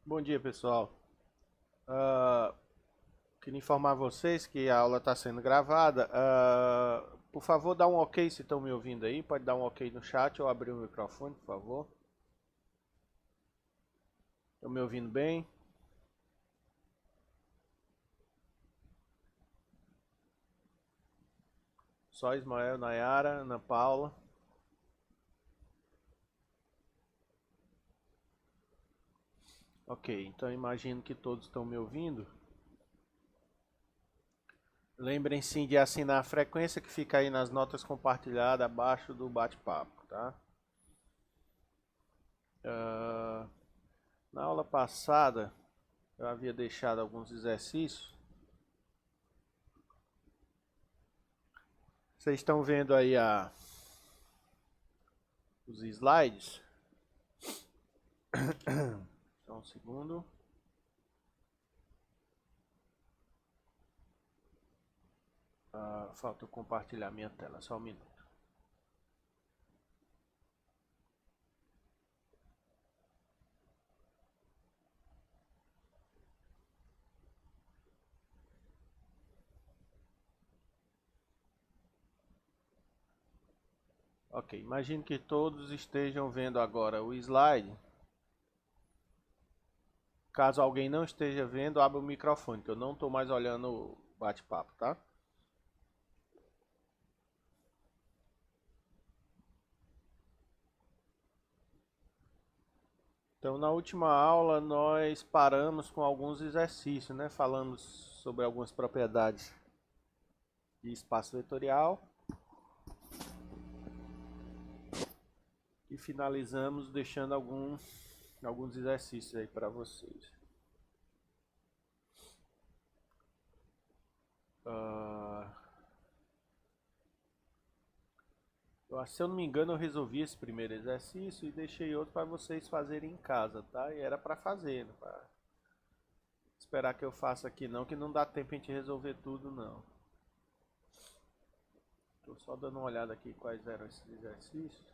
Bom dia, pessoal. Ah, Queria informar vocês que a aula está sendo gravada. Por favor, dá um ok se estão me ouvindo aí. Pode dar um ok no chat ou abrir o microfone, por favor. Estão me ouvindo bem? Só Ismael, Nayara, Ana Paula. Ok, então imagino que todos estão me ouvindo. Lembrem-se de assinar a frequência que fica aí nas notas compartilhadas abaixo do bate-papo, tá? Ah, Na aula passada eu havia deixado alguns exercícios. Vocês estão vendo aí os slides? Só um segundo. Falta eu compartilhar minha tela, só um minuto. Ok, imagino que todos estejam vendo agora o slide. Caso alguém não esteja vendo, abra o microfone, que eu não estou mais olhando o bate-papo, tá? Então, na última aula, nós paramos com alguns exercícios, né? Falamos sobre algumas propriedades de espaço vetorial e finalizamos deixando alguns exercícios aí para vocês. Uh, Se eu não me engano, eu resolvi esse primeiro exercício e deixei outro para vocês fazerem em casa, tá? E era para fazer, não para esperar que eu faça aqui não, que não dá tempo a gente resolver tudo não. Estou só dando uma olhada aqui quais eram esses exercícios.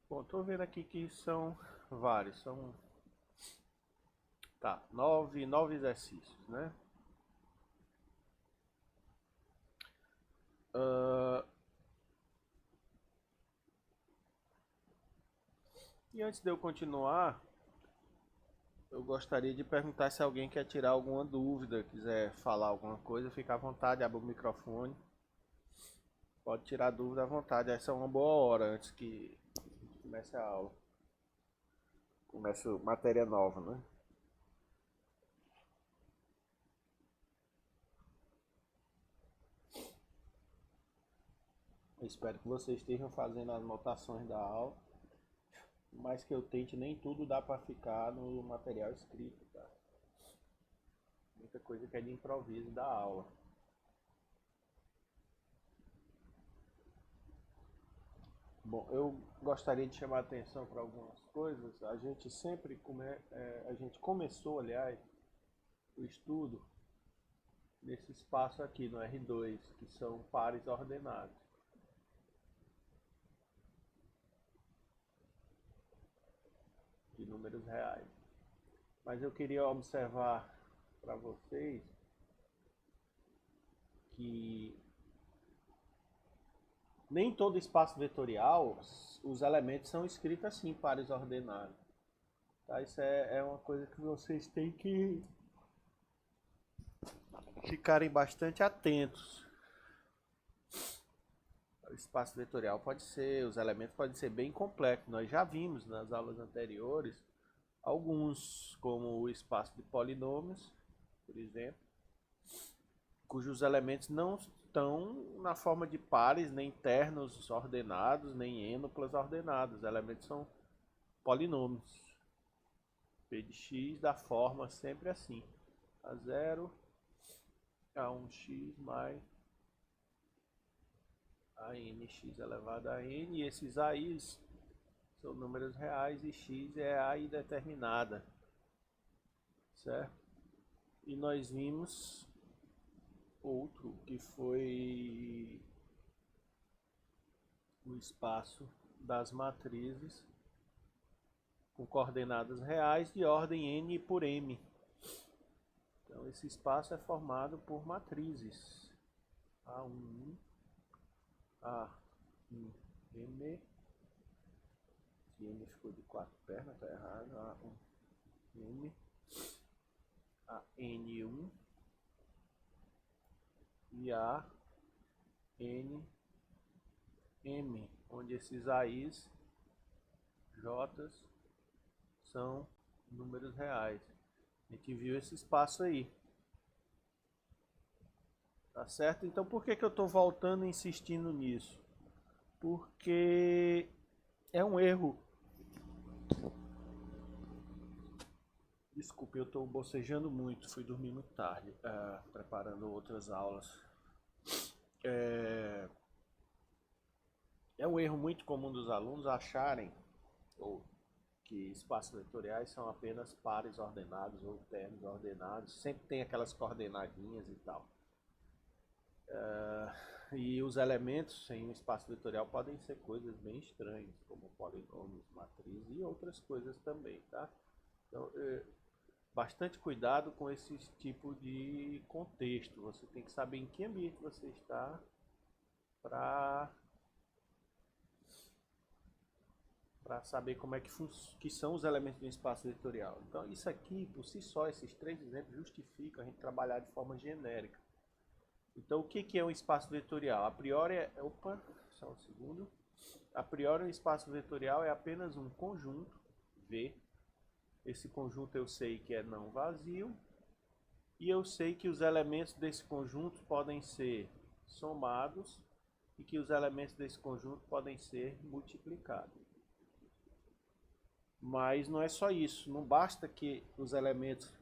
Bom, estou vendo aqui que são vários, tá, nove exercícios, né? Uh, e antes de eu continuar, eu gostaria de perguntar se alguém quer tirar alguma dúvida, quiser falar alguma coisa, fica à vontade, abre o microfone. Pode tirar dúvida à vontade, essa é uma boa hora antes que comece a aula. Começa matéria nova, né? Eu espero que vocês estejam fazendo as anotações da aula, mas que eu tente, nem tudo dá para ficar no material escrito, tá? Muita coisa que é de improviso da aula. Bom, eu gostaria de chamar a atenção para algumas coisas. A gente a gente começou, aliás, o estudo nesse espaço aqui no R2, que são pares ordenados de números reais. Mas eu queria observar para vocês que nem todo espaço vetorial os elementos são escritos assim, pares ordenados. Tá? Isso é uma coisa que vocês têm que ficarem bastante atentos. O espaço vetorial pode ser, os elementos podem ser bem complexos. Nós já vimos nas aulas anteriores alguns, como o espaço de polinômios, por exemplo, cujos elementos não estão na forma de pares, nem ternos ordenados, nem ênuplas ordenados. Os elementos são polinômios. P de x da forma sempre assim: a 0 a 1x mais a nx elevado a n. E esses a's são números reais e x é a indeterminada, certo? E nós vimos outro que foi o espaço das matrizes com coordenadas reais de ordem n por m. Então esse espaço é formado por matrizes A1, A1, M, esse M ficou de 4 pernas, tá errado, A1, M, AN1 e AN, M, onde esses AIs, J's, são números reais. A gente viu esse espaço aí. Tá certo? Então por que eu estou voltando e insistindo nisso? Porque é um erro. Desculpe, eu estou bocejando muito, fui dormir muito tarde, preparando outras aulas. É um erro muito comum dos alunos acharem que espaços vetoriais são apenas pares ordenados ou ternos ordenados, sempre tem aquelas coordenadinhas e tal. E os elementos em um espaço vetorial podem ser coisas bem estranhas, como polinômios, matrizes e outras coisas também, tá? Então, bastante cuidado com esse tipo de contexto. Você tem que saber em que ambiente você está para saber como é que são os elementos de um espaço vetorial. Então, isso aqui, por si só, esses três exemplos justificam a gente trabalhar de forma genérica. Então, o que é um espaço vetorial? A priori opa, só um segundo. A priori, um espaço vetorial é apenas um conjunto V. Esse conjunto eu sei que é não vazio. E eu sei que os elementos desse conjunto podem ser somados e que os elementos desse conjunto podem ser multiplicados. Mas não é só isso, não basta que os elementos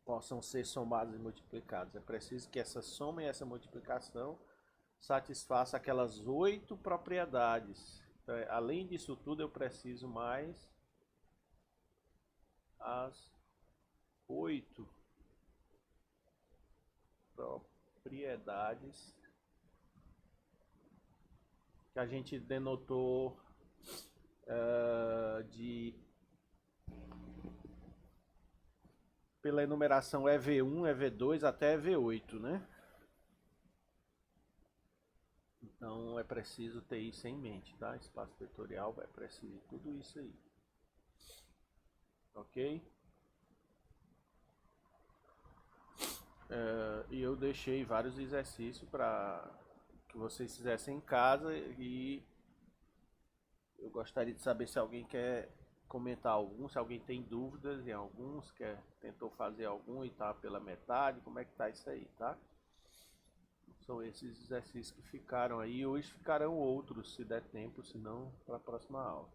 possam ser somados e multiplicados. É preciso que essa soma e essa multiplicação satisfaça aquelas 8 propriedades. Então, além disso tudo, eu preciso mais as 8 propriedades que a gente denotou pela enumeração EV1, EV2 até EV8, né? Então é preciso ter isso em mente, tá? Espaço vetorial é preciso tudo isso aí. Ok? E eu deixei vários exercícios para que vocês fizessem em casa e eu gostaria de saber se alguém quer comentar algum, se alguém tem dúvidas em alguns, tentou fazer algum e tá pela metade, como é que tá isso aí, tá? São esses exercícios que ficaram aí, hoje ficarão outros, se der tempo, se não, para a próxima aula.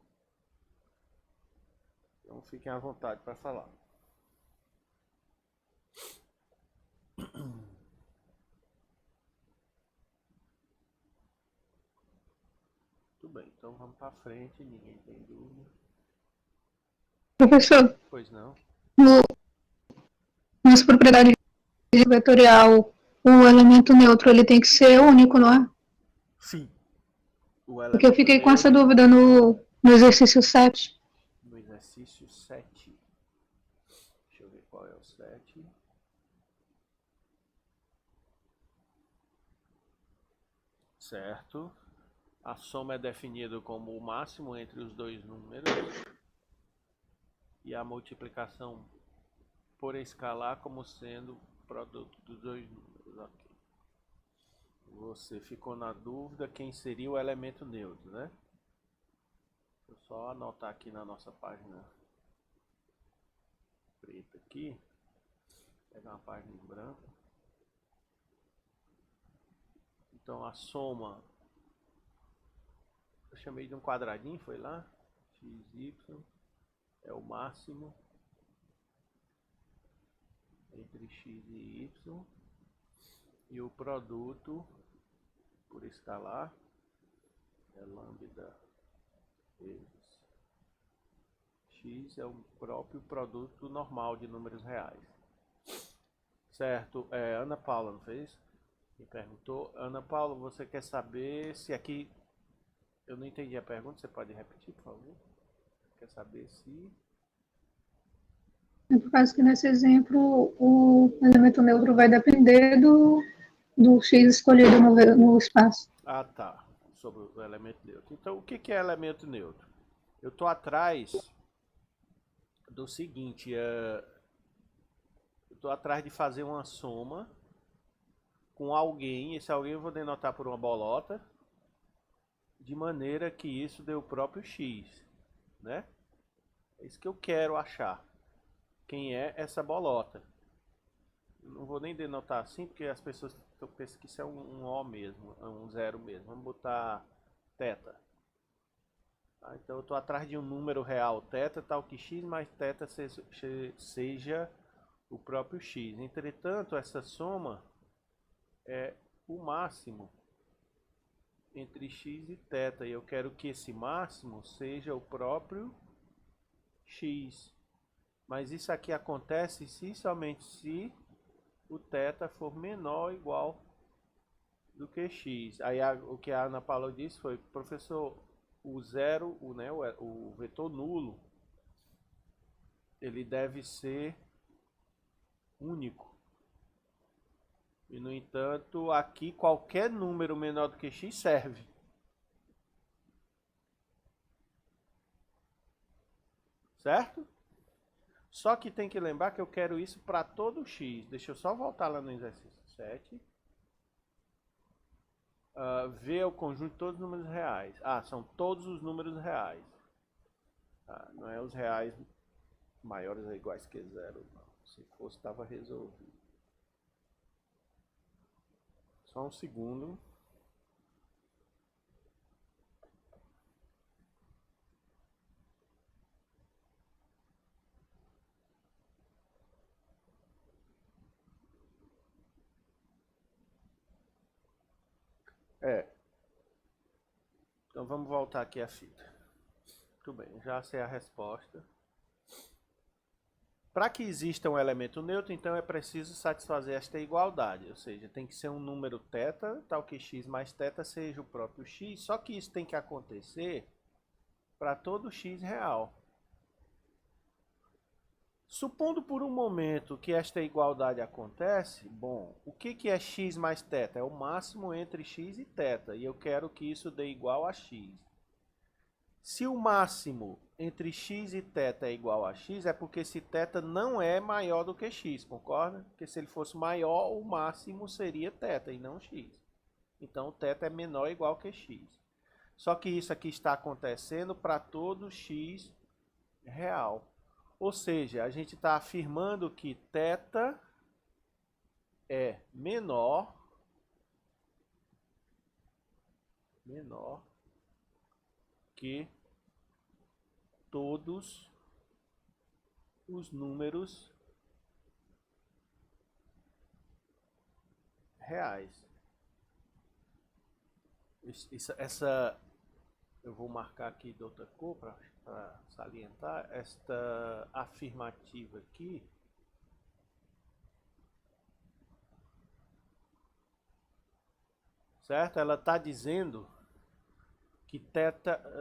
Então fiquem à vontade para falar. Tudo bem, então vamos para frente, ninguém tem dúvida. Professor, Pois não? nas propriedades vetorial, o elemento neutro ele tem que ser único, não é? Sim. Porque eu fiquei com essa dúvida no exercício 7. No exercício 7. Deixa eu ver qual é o 7. Certo. A soma é definida como o máximo entre os dois números. E a multiplicação por escalar como sendo produto dos dois números. Ok. Você ficou na dúvida quem seria o elemento neutro, né? Deixa eu só anotar aqui na nossa página preta aqui. Pegar uma página em branco. Então a soma, eu chamei de um quadradinho, foi lá? X, Y é o máximo entre x e y. E o produto por escalar é lambda vezes x, é o próprio produto normal de números reais. Certo. Ana Paula, não fez? Me perguntou. Ana Paula, você quer saber se aqui... Eu não entendi a pergunta, você pode repetir, por favor? Quer saber se... Por causa que nesse exemplo o elemento neutro vai depender do x escolhido no espaço. Ah, tá. Sobre o elemento neutro. Então, o que é elemento neutro? Eu estou atrás do seguinte, eu estou atrás de fazer uma soma com alguém, esse alguém eu vou denotar por uma bolota, de maneira que isso dê o próprio x, né? É isso que eu quero achar. Quem é essa bolota? Não vou nem denotar assim, porque as pessoas pensam que isso é um O mesmo, é um zero mesmo. Vamos botar θ. Tá? Então eu estou atrás de um número real θ, tal que x mais θ seja o próprio x. Entretanto, essa soma é o máximo entre x e θ. E eu quero que esse máximo seja o próprio x. Mas isso aqui acontece se somente se o θ for menor ou igual do que x. Aí o que a Ana Paula disse foi, professor, o zero, o vetor nulo, ele deve ser único. E no entanto, aqui qualquer número menor do que x serve. Certo? Só que tem que lembrar que eu quero isso para todo x. Deixa eu só voltar lá no exercício 7. Ver o conjunto de todos os números reais. São todos os números reais. Não é os reais maiores ou iguais que zero. Não. Se fosse, estava resolvido. Só um segundo. Então vamos voltar aqui a fita. Muito bem, já sei a resposta. Para que exista um elemento neutro, então é preciso satisfazer esta igualdade, ou seja, tem que ser um número θ, tal que x mais θ seja o próprio x, só que isso tem que acontecer para todo x real. Supondo por um momento que esta igualdade acontece, bom, o que é x mais θ? É o máximo entre x e θ, e eu quero que isso dê igual a x. Se o máximo entre x e θ é igual a x, é porque esse θ não é maior do que x, concorda? Porque se ele fosse maior, o máximo seria θ e não x. Então, θ é menor ou igual que x. Só que isso aqui está acontecendo para todo x real. Ou seja, a gente está afirmando que θ é menor que todos os números reais. Essa eu vou marcar aqui de outra cor para salientar. Esta afirmativa aqui certo? Ela está dizendo que θ...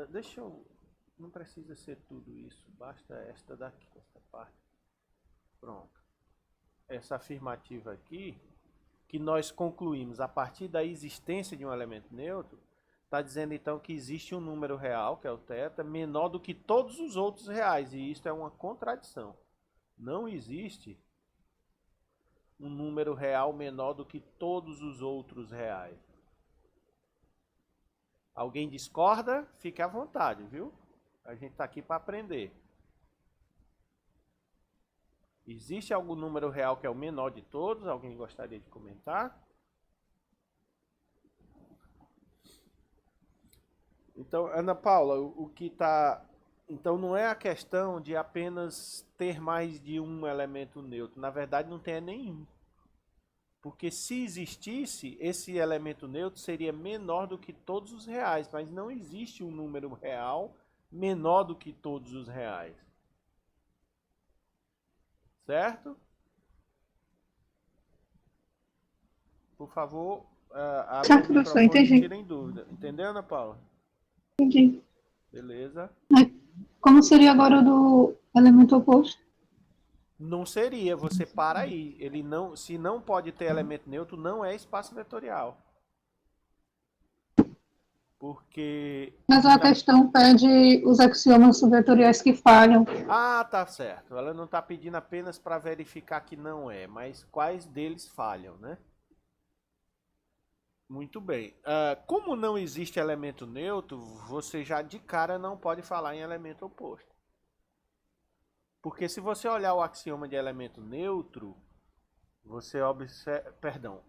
Deixa eu... Não precisa ser tudo isso, basta esta daqui, esta parte. Pronto. Essa afirmativa aqui, que nós concluímos a partir da existência de um elemento neutro, está dizendo então que existe um número real, que é o θ, menor do que todos os outros reais, e isso é uma contradição. Não existe um número real menor do que todos os outros reais. Alguém discorda? Fique à vontade, viu? A gente está aqui para aprender. Existe algum número real que é o menor de todos? Alguém gostaria de comentar? Então, Ana Paula, o que está... Então, não é a questão de apenas ter mais de um elemento neutro. Na verdade, não tem nenhum. Porque se existisse, esse elemento neutro seria menor do que todos os reais. Mas não existe um número real menor do que todos os reais. Certo? por favor, abra o Certo, professor, microfone e entendi. tirem dúvida. Entendeu, Ana Paula? Entendi. Beleza? Aí, como seria agora o do elemento oposto? Não seria, você para aí. Ele não, se não pode ter elemento neutro, não é espaço vetorial. Porque Mas a questão pede os axiomas vetoriais que falham. tá certo. Ela não está pedindo apenas para verificar que não é, mas quais deles falham, né? Muito bem. Como não existe elemento neutro, você já de cara não pode falar em elemento oposto. Porque se você olhar o axioma de elemento neutro, você observa, perdão,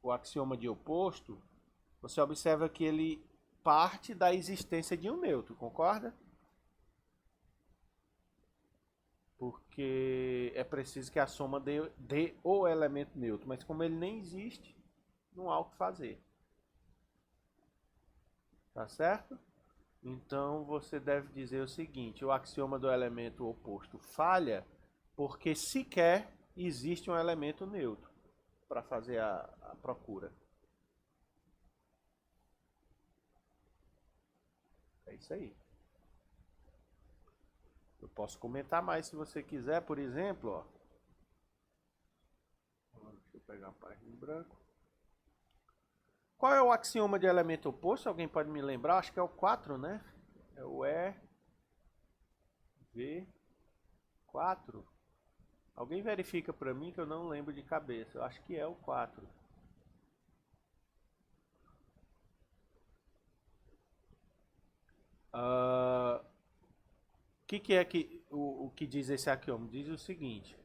o axioma de oposto, você observa que ele parte da existência de um neutro, concorda? Porque é preciso que a soma dê o elemento neutro, mas como ele nem existe, não há o que fazer. Tá certo? Então você deve dizer o seguinte: o axioma do elemento oposto falha porque sequer existe um elemento neutro para fazer a procura. É isso aí. Eu posso comentar mais se você quiser, por exemplo, ó. Deixa eu pegar a página em branco. Qual é o axioma de elemento oposto? Alguém pode me lembrar? Acho que é o 4, né? É o EV4. Alguém verifica para mim que eu não lembro de cabeça. Eu acho que é o 4. Que é que o que diz esse axioma? Diz o seguinte: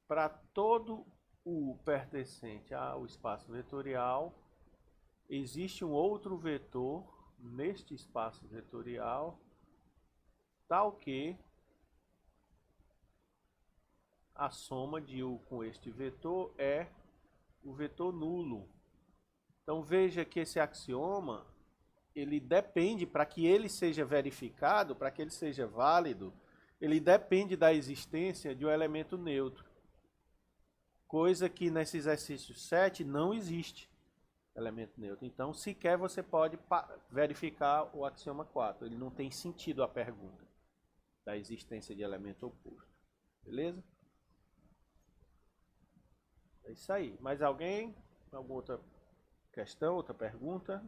para todo U pertencente ao espaço vetorial, existe um outro vetor neste espaço vetorial, tal que a soma de U com este vetor é o vetor nulo. Então veja que esse axioma ele depende, para que ele seja verificado, para que ele seja válido, ele depende da existência de um elemento neutro. Coisa que nesse exercício 7 não existe elemento neutro. Então, sequer você pode verificar o axioma 4. Ele não tem sentido a pergunta da existência de elemento oposto. Beleza? É isso aí. Mais alguém? Alguma outra questão, outra pergunta?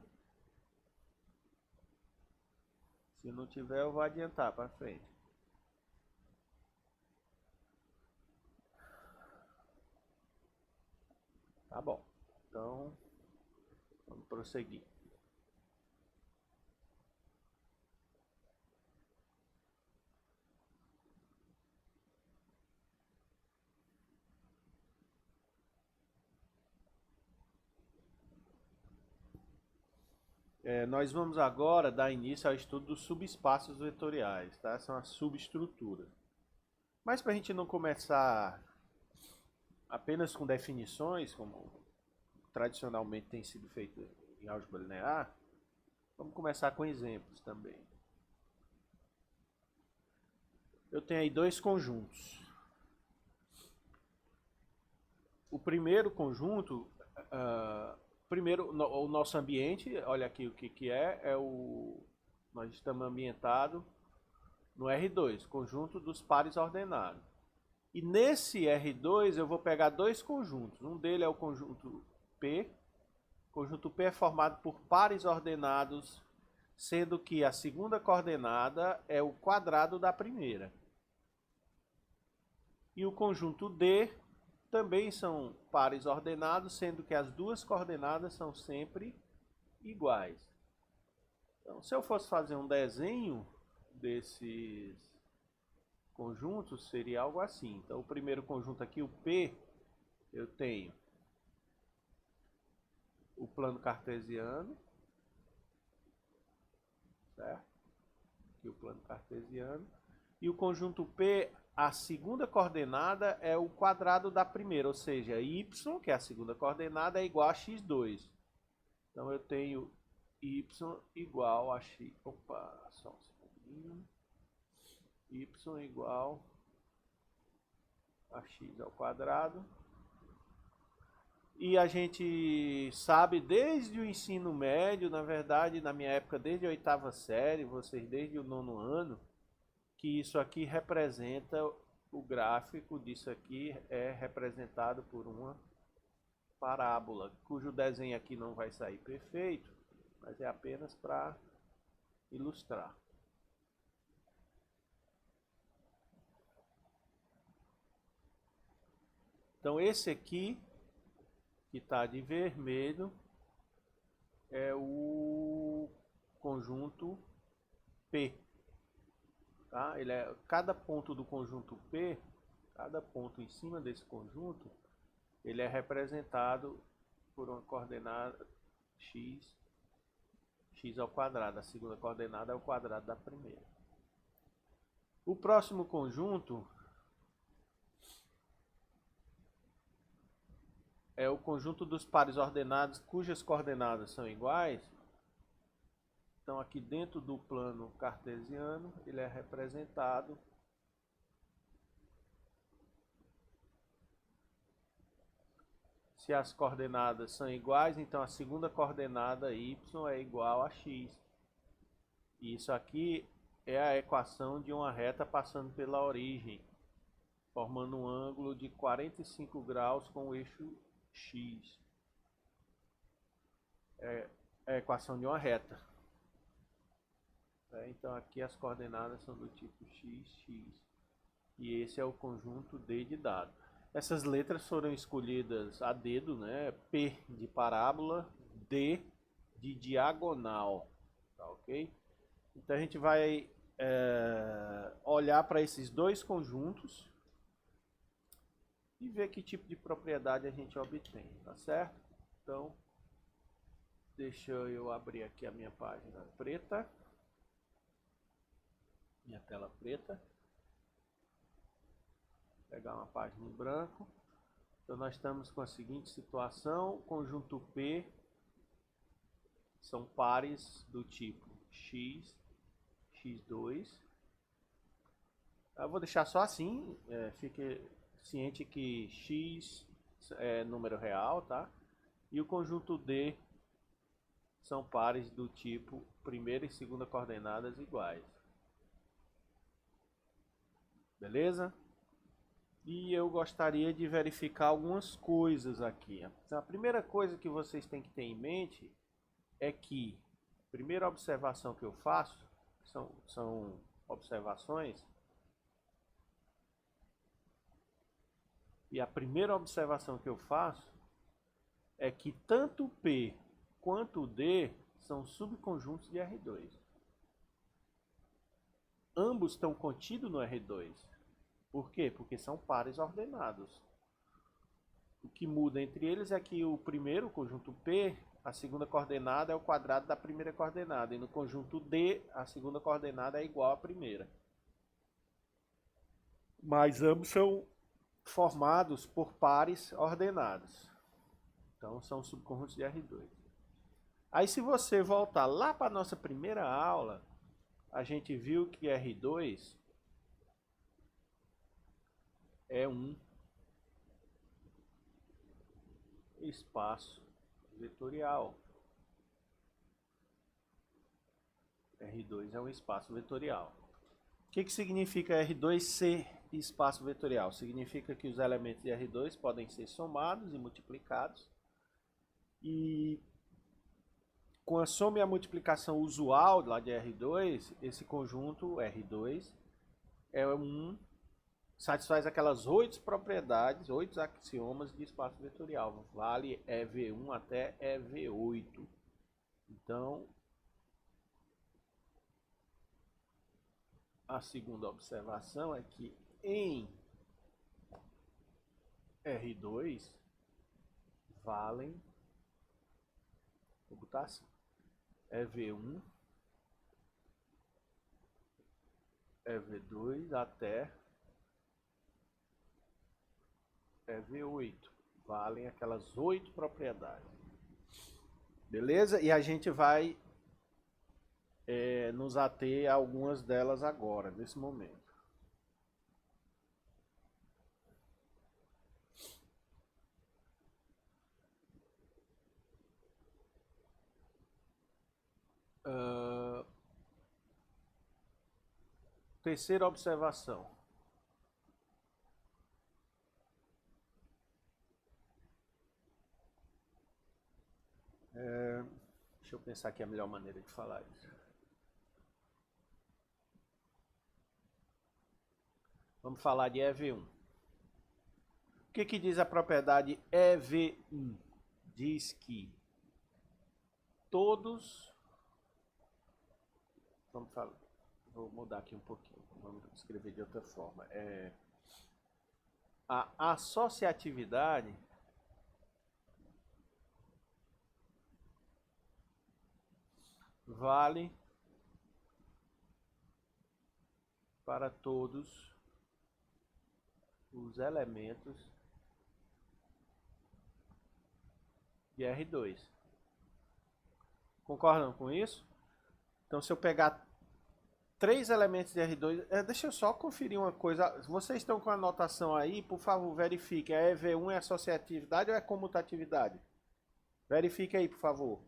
Se não tiver, eu vou adiantar para frente. Tá bom. Então, vamos prosseguir. Nós vamos agora dar início ao estudo dos subespaços vetoriais, tá? São as subestruturas. Mas para a gente não começar apenas com definições, como tradicionalmente tem sido feito em álgebra linear, vamos começar com exemplos também. Eu tenho aí dois conjuntos. O primeiro conjunto, o nosso ambiente, olha aqui o que é, nós estamos ambientados no R2, conjunto dos pares ordenados. E nesse R2 eu vou pegar dois conjuntos. Um deles é o conjunto P. O conjunto P é formado por pares ordenados, sendo que a segunda coordenada é o quadrado da primeira. E o conjunto D também são pares ordenados, sendo que as duas coordenadas são sempre iguais. Então, se eu fosse fazer um desenho desses conjuntos, seria algo assim. Então, o primeiro conjunto aqui, o P, eu tenho o plano cartesiano, certo? Aqui o plano cartesiano. E o conjunto P, a segunda coordenada é o quadrado da primeira, ou seja, y, que é a segunda coordenada, é igual a x2. Então eu tenho y igual a x. Opa, só um segundinho. Y igual a x ao quadrado E a gente sabe desde o ensino médio, na verdade, na minha época, desde a oitava série, vocês desde o nono ano, que isso aqui representa, o gráfico disso aqui é representado por uma parábola, cujo desenho aqui não vai sair perfeito, mas é apenas para ilustrar. Então esse aqui, que está de vermelho, é o conjunto P. Tá? Cada ponto do conjunto P, cada ponto em cima desse conjunto, ele é representado por uma coordenada x ao quadrado. A segunda coordenada é o quadrado da primeira. O próximo conjunto é o conjunto dos pares ordenados cujas coordenadas são iguais. Então aqui dentro do plano cartesiano, ele é representado se as coordenadas são iguais, então a segunda coordenada y é igual a x. E isso aqui é a equação de uma reta passando pela origem, formando um ângulo de 45 graus com o eixo x. É a equação de uma reta. Então aqui as coordenadas são do tipo x, x. E esse é o conjunto D de dado. Essas letras foram escolhidas a dedo, né? P de parábola, D de diagonal. Tá, ok? Então a gente vai olhar para esses dois conjuntos e ver que tipo de propriedade a gente obtém, tá certo? Então, deixa eu abrir aqui a minha página preta. Minha tela preta. Pegar uma página em branco. Então nós estamos com a seguinte situação: conjunto P são pares do tipo x, x2. Eu vou deixar só assim, fique ciente que x é número real, tá? E o conjunto D são pares do tipo primeira e segunda coordenadas iguais. Beleza? E eu gostaria de verificar algumas coisas aqui. A primeira coisa que vocês têm que ter em mente é que a primeira observação que eu faço, são observações, e a primeira observação que eu faço é que tanto P quanto D são subconjuntos de R2. Ambos estão contidos no R2. Por quê? Porque são pares ordenados. O que muda entre eles é que o primeiro, o conjunto P, a segunda coordenada é o quadrado da primeira coordenada. E no conjunto D, a segunda coordenada é igual à primeira. Mas ambos são formados por pares ordenados. Então são subconjuntos de R2. Aí se você voltar lá para a nossa primeira aula, a gente viu que R2 é um espaço vetorial. R2 é um espaço vetorial. O que significa R2 ser espaço vetorial? Significa que os elementos de R2 podem ser somados e multiplicados. E com a soma e a multiplicação usual lá de R2, esse conjunto R2 satisfaz aquelas 8 propriedades, 8 axiomas de espaço vetorial. Vale EV1 até EV8. Então, a segunda observação é que em R2 valem, vou botar assim, EV1, EV2 até EV8. Valem aquelas 8 propriedades. Beleza? E a gente vai nos ater a algumas delas agora, nesse momento. terceira observação. Deixa eu pensar aqui a melhor maneira de falar isso. Vamos falar de EV1. O que diz a propriedade EV1? Diz que todos... Vamos falar... Vou mudar aqui um pouquinho. Vamos escrever de outra forma. A associatividade vale para todos os elementos de R2. Concordam com isso? Então, se eu pegar 3 elementos de R2... deixa eu só conferir uma coisa. Vocês estão com a anotação aí? Por favor, verifique. A EV1 é associatividade ou é comutatividade? Verifique aí, por favor.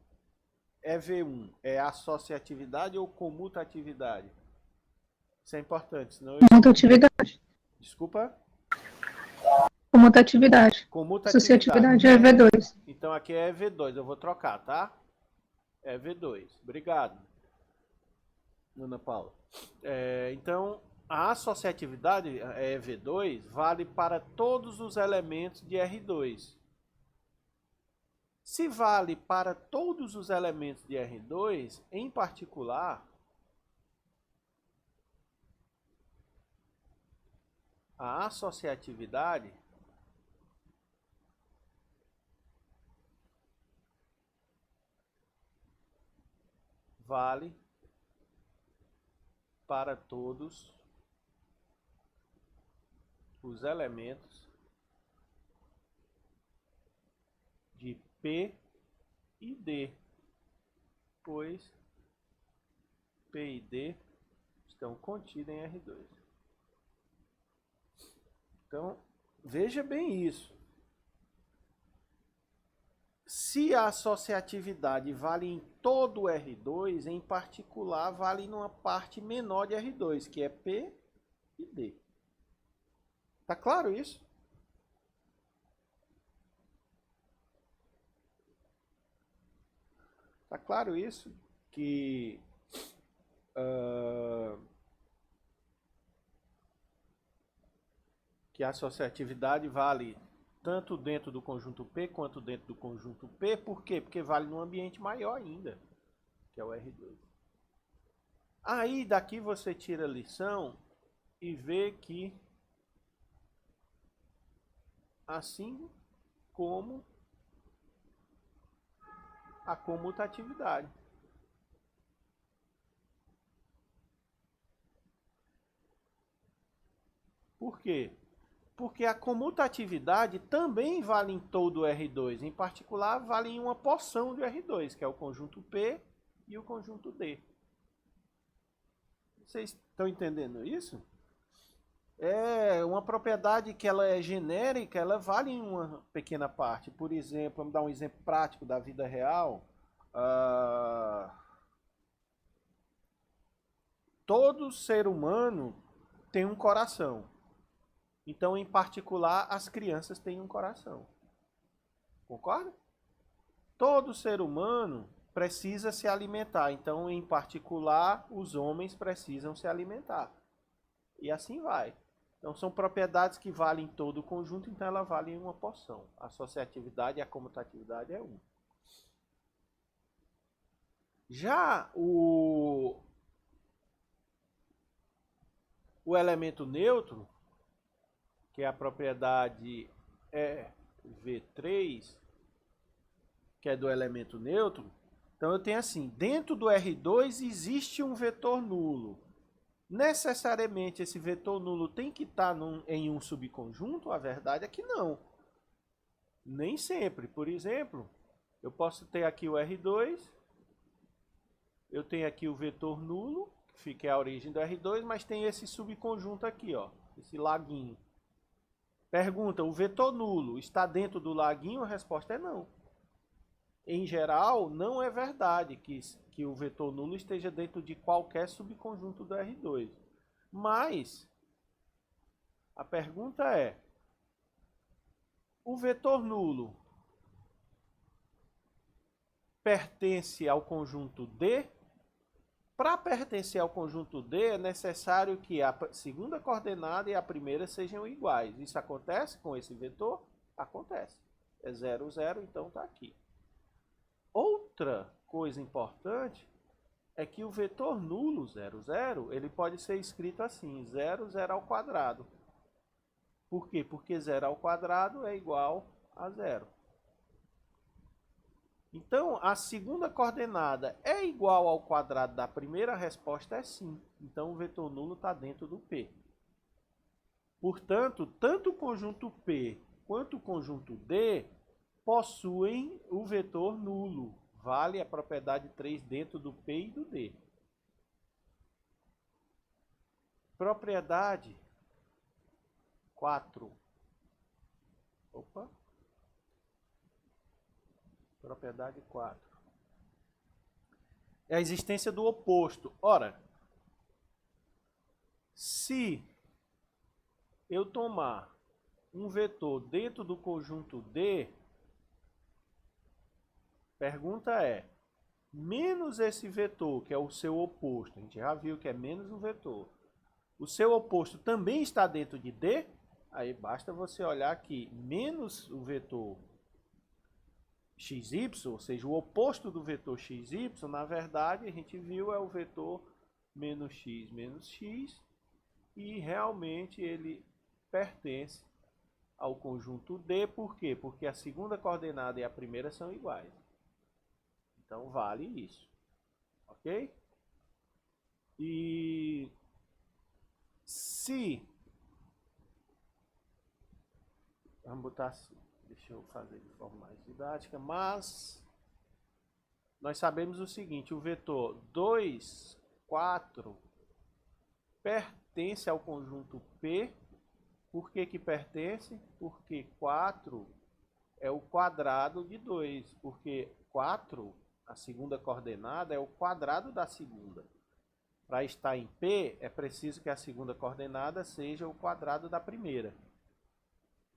EV1 é associatividade ou comutatividade? Isso é importante. Senão eu... Comutatividade. Desculpa? Comutatividade. Associatividade é EV2. Então aqui é EV2. Eu vou trocar, tá? EV2. Obrigado, Ana Paula. Então, a associatividade EV2 vale para todos os elementos de R2. Se vale para todos os elementos de R2, em particular, a associatividade vale para todos os elementos de P e D, pois P e D estão contidos em R2. Então, veja bem isso. Se a associatividade vale em todo o R2, em particular vale numa parte menor de R2, que é P e D. Tá claro isso? Tá claro isso? Que a associatividade vale tanto dentro do conjunto P quanto dentro do conjunto P. Por quê? Porque vale num ambiente maior ainda, que é o R2. Aí daqui você tira a lição e vê que, assim como a comutatividade. Por quê? Porque a comutatividade também vale em todo o R2. Em particular, vale em uma porção de R2, que é o conjunto P e o conjunto D. Vocês estão entendendo isso? É uma propriedade que ela é genérica, ela vale em uma pequena parte. Por exemplo, vamos dar um exemplo prático da vida real. Todo ser humano tem um coração. Então, em particular, as crianças têm um coração. Concorda? Todo ser humano precisa se alimentar. Então, em particular, os homens precisam se alimentar. E assim vai. Então, são propriedades que valem em todo o conjunto, então ela vale em uma porção. A associatividade e a comutatividade é uma. Já o elemento neutro, que é a propriedade EV3, que é do elemento neutro. Então eu tenho assim, dentro do R2 existe um vetor nulo. Necessariamente esse vetor nulo tem que estar em um subconjunto? A verdade é que não. Nem sempre. Por exemplo, eu posso ter aqui o R2, eu tenho aqui o vetor nulo, que fica a origem do R2, mas tem esse subconjunto aqui, ó, esse laguinho. Pergunta, o vetor nulo está dentro do laguinho? A resposta é não. Em geral, não é verdade que o vetor nulo esteja dentro de qualquer subconjunto do R2. Mas a pergunta é: o vetor nulo pertence ao conjunto D? Para pertencer ao conjunto D, é necessário que a segunda coordenada e a primeira sejam iguais. Isso acontece com esse vetor? Acontece. É 0, 0, então está aqui. Outra coisa importante é que o vetor nulo 0, 0, ele pode ser escrito assim, 0, 0 ao quadrado. Por quê? Porque 0 ao quadrado é igual a 0. Então, a segunda coordenada é igual ao quadrado da primeira? A resposta é sim. Então, o vetor nulo está dentro do P. Portanto, tanto o conjunto P quanto o conjunto D possuem o vetor nulo. Vale a propriedade 3 dentro do P e do D. Propriedade 4. Opa. Propriedade 4. É a existência do oposto. Ora, se eu tomar um vetor dentro do conjunto D, pergunta é, menos esse vetor, que é o seu oposto, a gente já viu que é menos um vetor, o seu oposto também está dentro de D? Aí basta você olhar aqui, menos o vetor xy, ou seja, o oposto do vetor xy, na verdade, a gente viu é o vetor menos x, e realmente ele pertence ao conjunto D, por quê? Porque a segunda coordenada e a primeira são iguais. Então, vale isso. Ok? E se... Vamos botar assim. Deixa eu fazer de forma mais didática. Mas nós sabemos o seguinte. O vetor 2, 4 pertence ao conjunto P. Por que que pertence? Porque 4 é o quadrado de 2. Porque 4, a segunda coordenada, é o quadrado da segunda. Para estar em P, é preciso que a segunda coordenada seja o quadrado da primeira.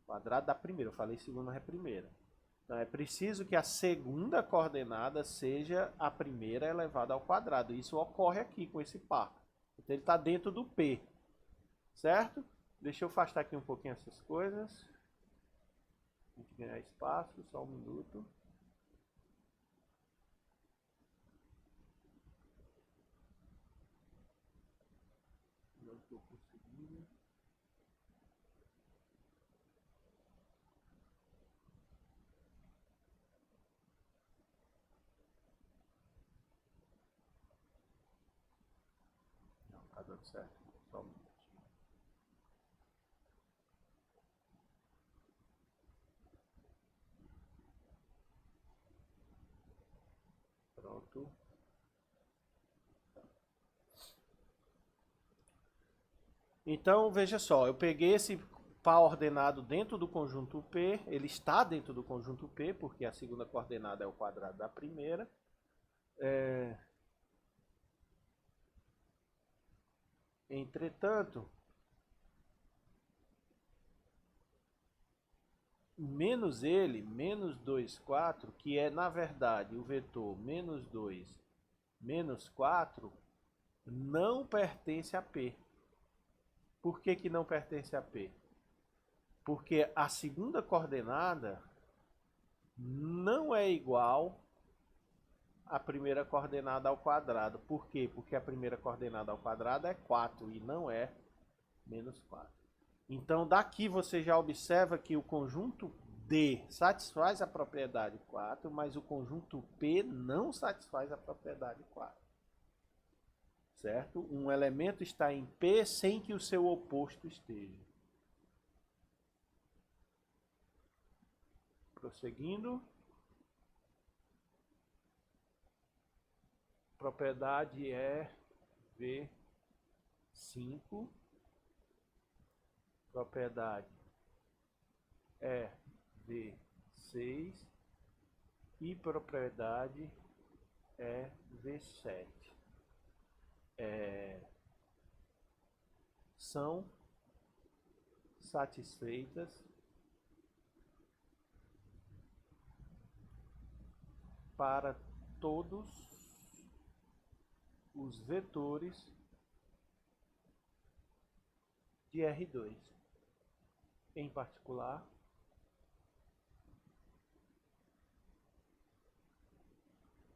Quadrado da primeira, eu falei segunda, mas é primeira. Então, é preciso que a segunda coordenada seja a primeira elevada ao quadrado. Isso ocorre aqui com esse par. Então, ele está dentro do P. Certo? Deixa eu afastar aqui um pouquinho essas coisas. A gente ganhar espaço, só um minuto. Não estou conseguindo. Não, está dando certo. Só um minuto. Pronto. Então, veja só, eu peguei esse par ordenado dentro do conjunto P, ele está dentro do conjunto P, porque a segunda coordenada é o quadrado da primeira. Entretanto, menos ele, menos 2, 4, que é na verdade o vetor menos 2, menos 4, não pertence a P. Por que que não pertence a P? Porque a segunda coordenada não é igual à primeira coordenada ao quadrado. Por quê? Porque a primeira coordenada ao quadrado é 4 e não é menos 4. Então, daqui você já observa que o conjunto D satisfaz a propriedade 4, mas o conjunto P não satisfaz a propriedade 4. Certo? Um elemento está em P sem que o seu oposto esteja. Prosseguindo. Propriedade é V5. Propriedade é V6. E propriedade é V7. são satisfeitas para todos os vetores de R2, em particular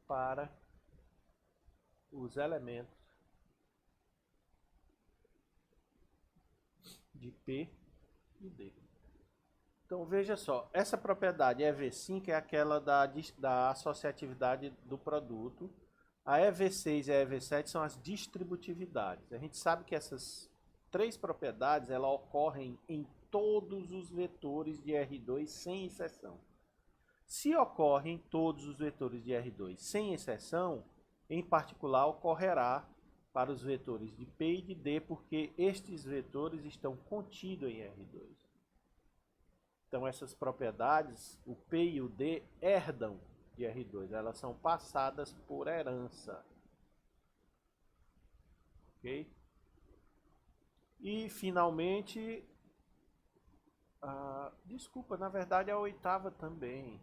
para os elementos de P e D. Então veja só, essa propriedade EV5 é aquela da associatividade do produto. A EV6 e a EV7 são as distributividades. A gente sabe que essas três propriedades elas ocorrem em todos os vetores de R2 sem exceção. Se ocorrem em todos os vetores de R2 sem exceção, em particular ocorrerá para os vetores de P e de D, porque estes vetores estão contidos em R2. Então essas propriedades, o P e o D, herdam de R2, elas são passadas por herança. Ok? E finalmente, desculpa, na verdade a oitava também.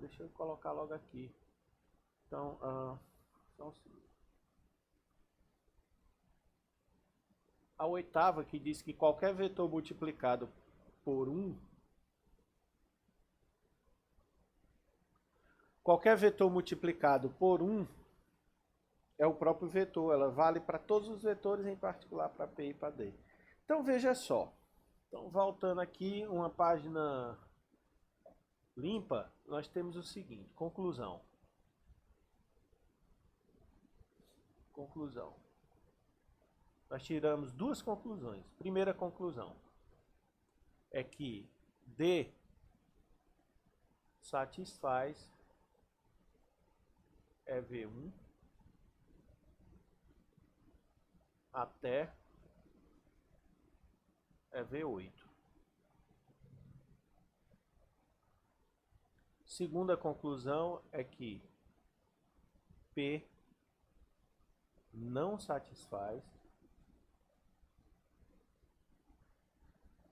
Deixa eu colocar logo aqui. Então, a oitava que diz que qualquer vetor multiplicado por 1, qualquer vetor multiplicado por 1 é o próprio vetor, ela vale para todos os vetores, em particular para P e para D. Então veja só, então voltando aqui, uma página limpa, nós temos o seguinte, conclusão. Conclusão. Nós tiramos duas conclusões. Primeira conclusão é que D satisfaz EV1 até EV8. Segunda conclusão é que P não satisfaz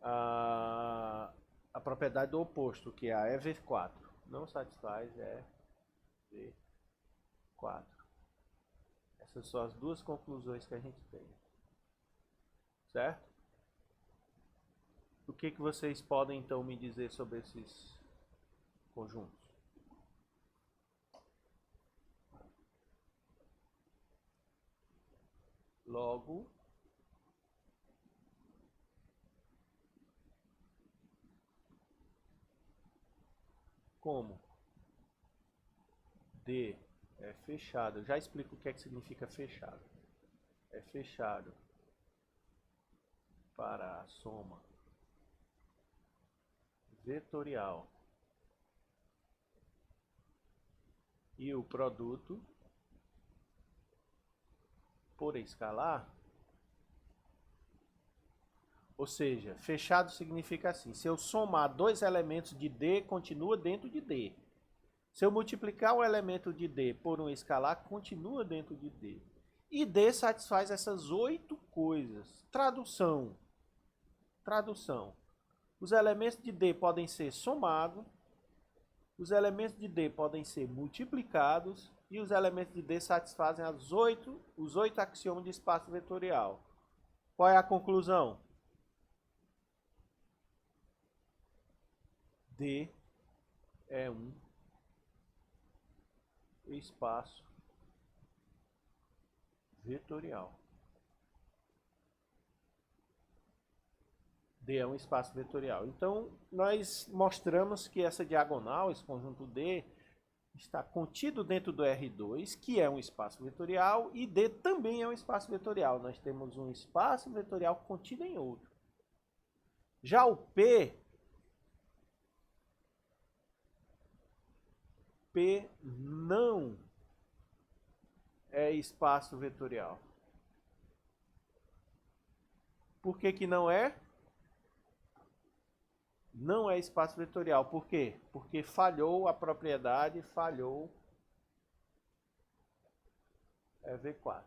a propriedade do oposto, que é a EV4. Não satisfaz EV4. Essas são as duas conclusões que a gente tem. Certo? O que vocês podem então me dizer sobre esses conjuntos? Logo, como D é fechado, eu já explico o que significa fechado. É fechado para a soma vetorial e o produto por escalar. Ou seja, fechado significa assim, se eu somar dois elementos de D, continua dentro de D. Se eu multiplicar o elemento de D por um escalar, continua dentro de D. E D satisfaz essas 8 coisas. Tradução. Tradução. Os elementos de D podem ser somados, os elementos de D podem ser multiplicados e os elementos de D satisfazem os 8 axiomas de espaço vetorial. Qual é a conclusão? D é um espaço vetorial. D é um espaço vetorial. Então, nós mostramos que essa diagonal, esse conjunto D, está contido dentro do R2, que é um espaço vetorial, e D também é um espaço vetorial. Nós temos um espaço vetorial contido em outro. Já o P não é espaço vetorial. Por que não é? Não é espaço vetorial. Por quê? Porque falhou a propriedade, falhou V4.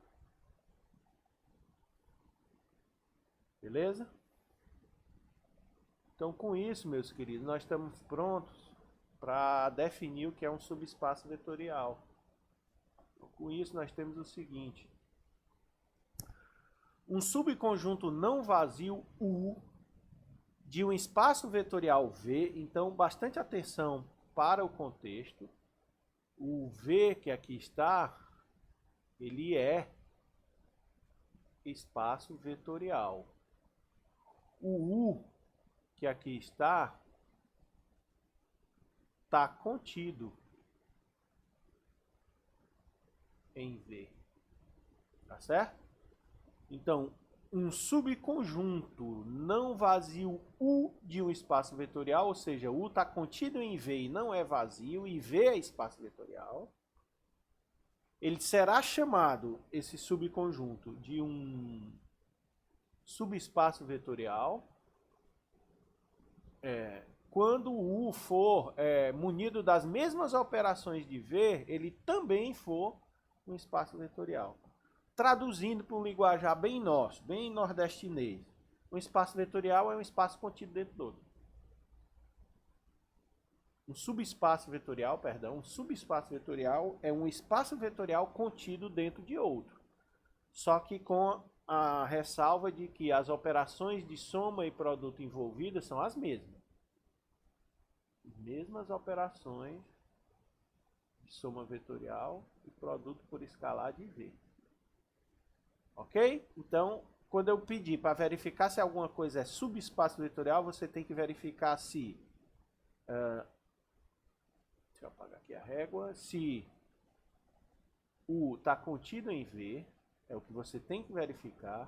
Beleza? Então, com isso, meus queridos, nós estamos prontos para definir o que é um subespaço vetorial. Então, com isso, nós temos o seguinte: um subconjunto não vazio U de um espaço vetorial V. Então, bastante atenção para o contexto. O V que aqui está, ele é espaço vetorial. O U que aqui está contido em V. Tá certo? Então, um subconjunto não vazio U de um espaço vetorial, ou seja, U está contido em V e não é vazio, e V é espaço vetorial. Ele será chamado, esse subconjunto, de um subespaço vetorial quando o U for munido das mesmas operações de V, ele também for um espaço vetorial. Traduzindo para um linguajar bem nosso, bem nordestinês, um espaço vetorial é um espaço contido dentro do outro. Um subespaço vetorial é um espaço vetorial contido dentro de outro. Só que com a ressalva de que as operações de soma e produto envolvidas são as mesmas. As mesmas operações de soma vetorial e produto por escalar de V. Ok? Então, quando eu pedir para verificar se alguma coisa é subespaço vetorial, você tem que verificar se... deixa eu apagar aqui a régua. Se U está contido em V, é o que você tem que verificar.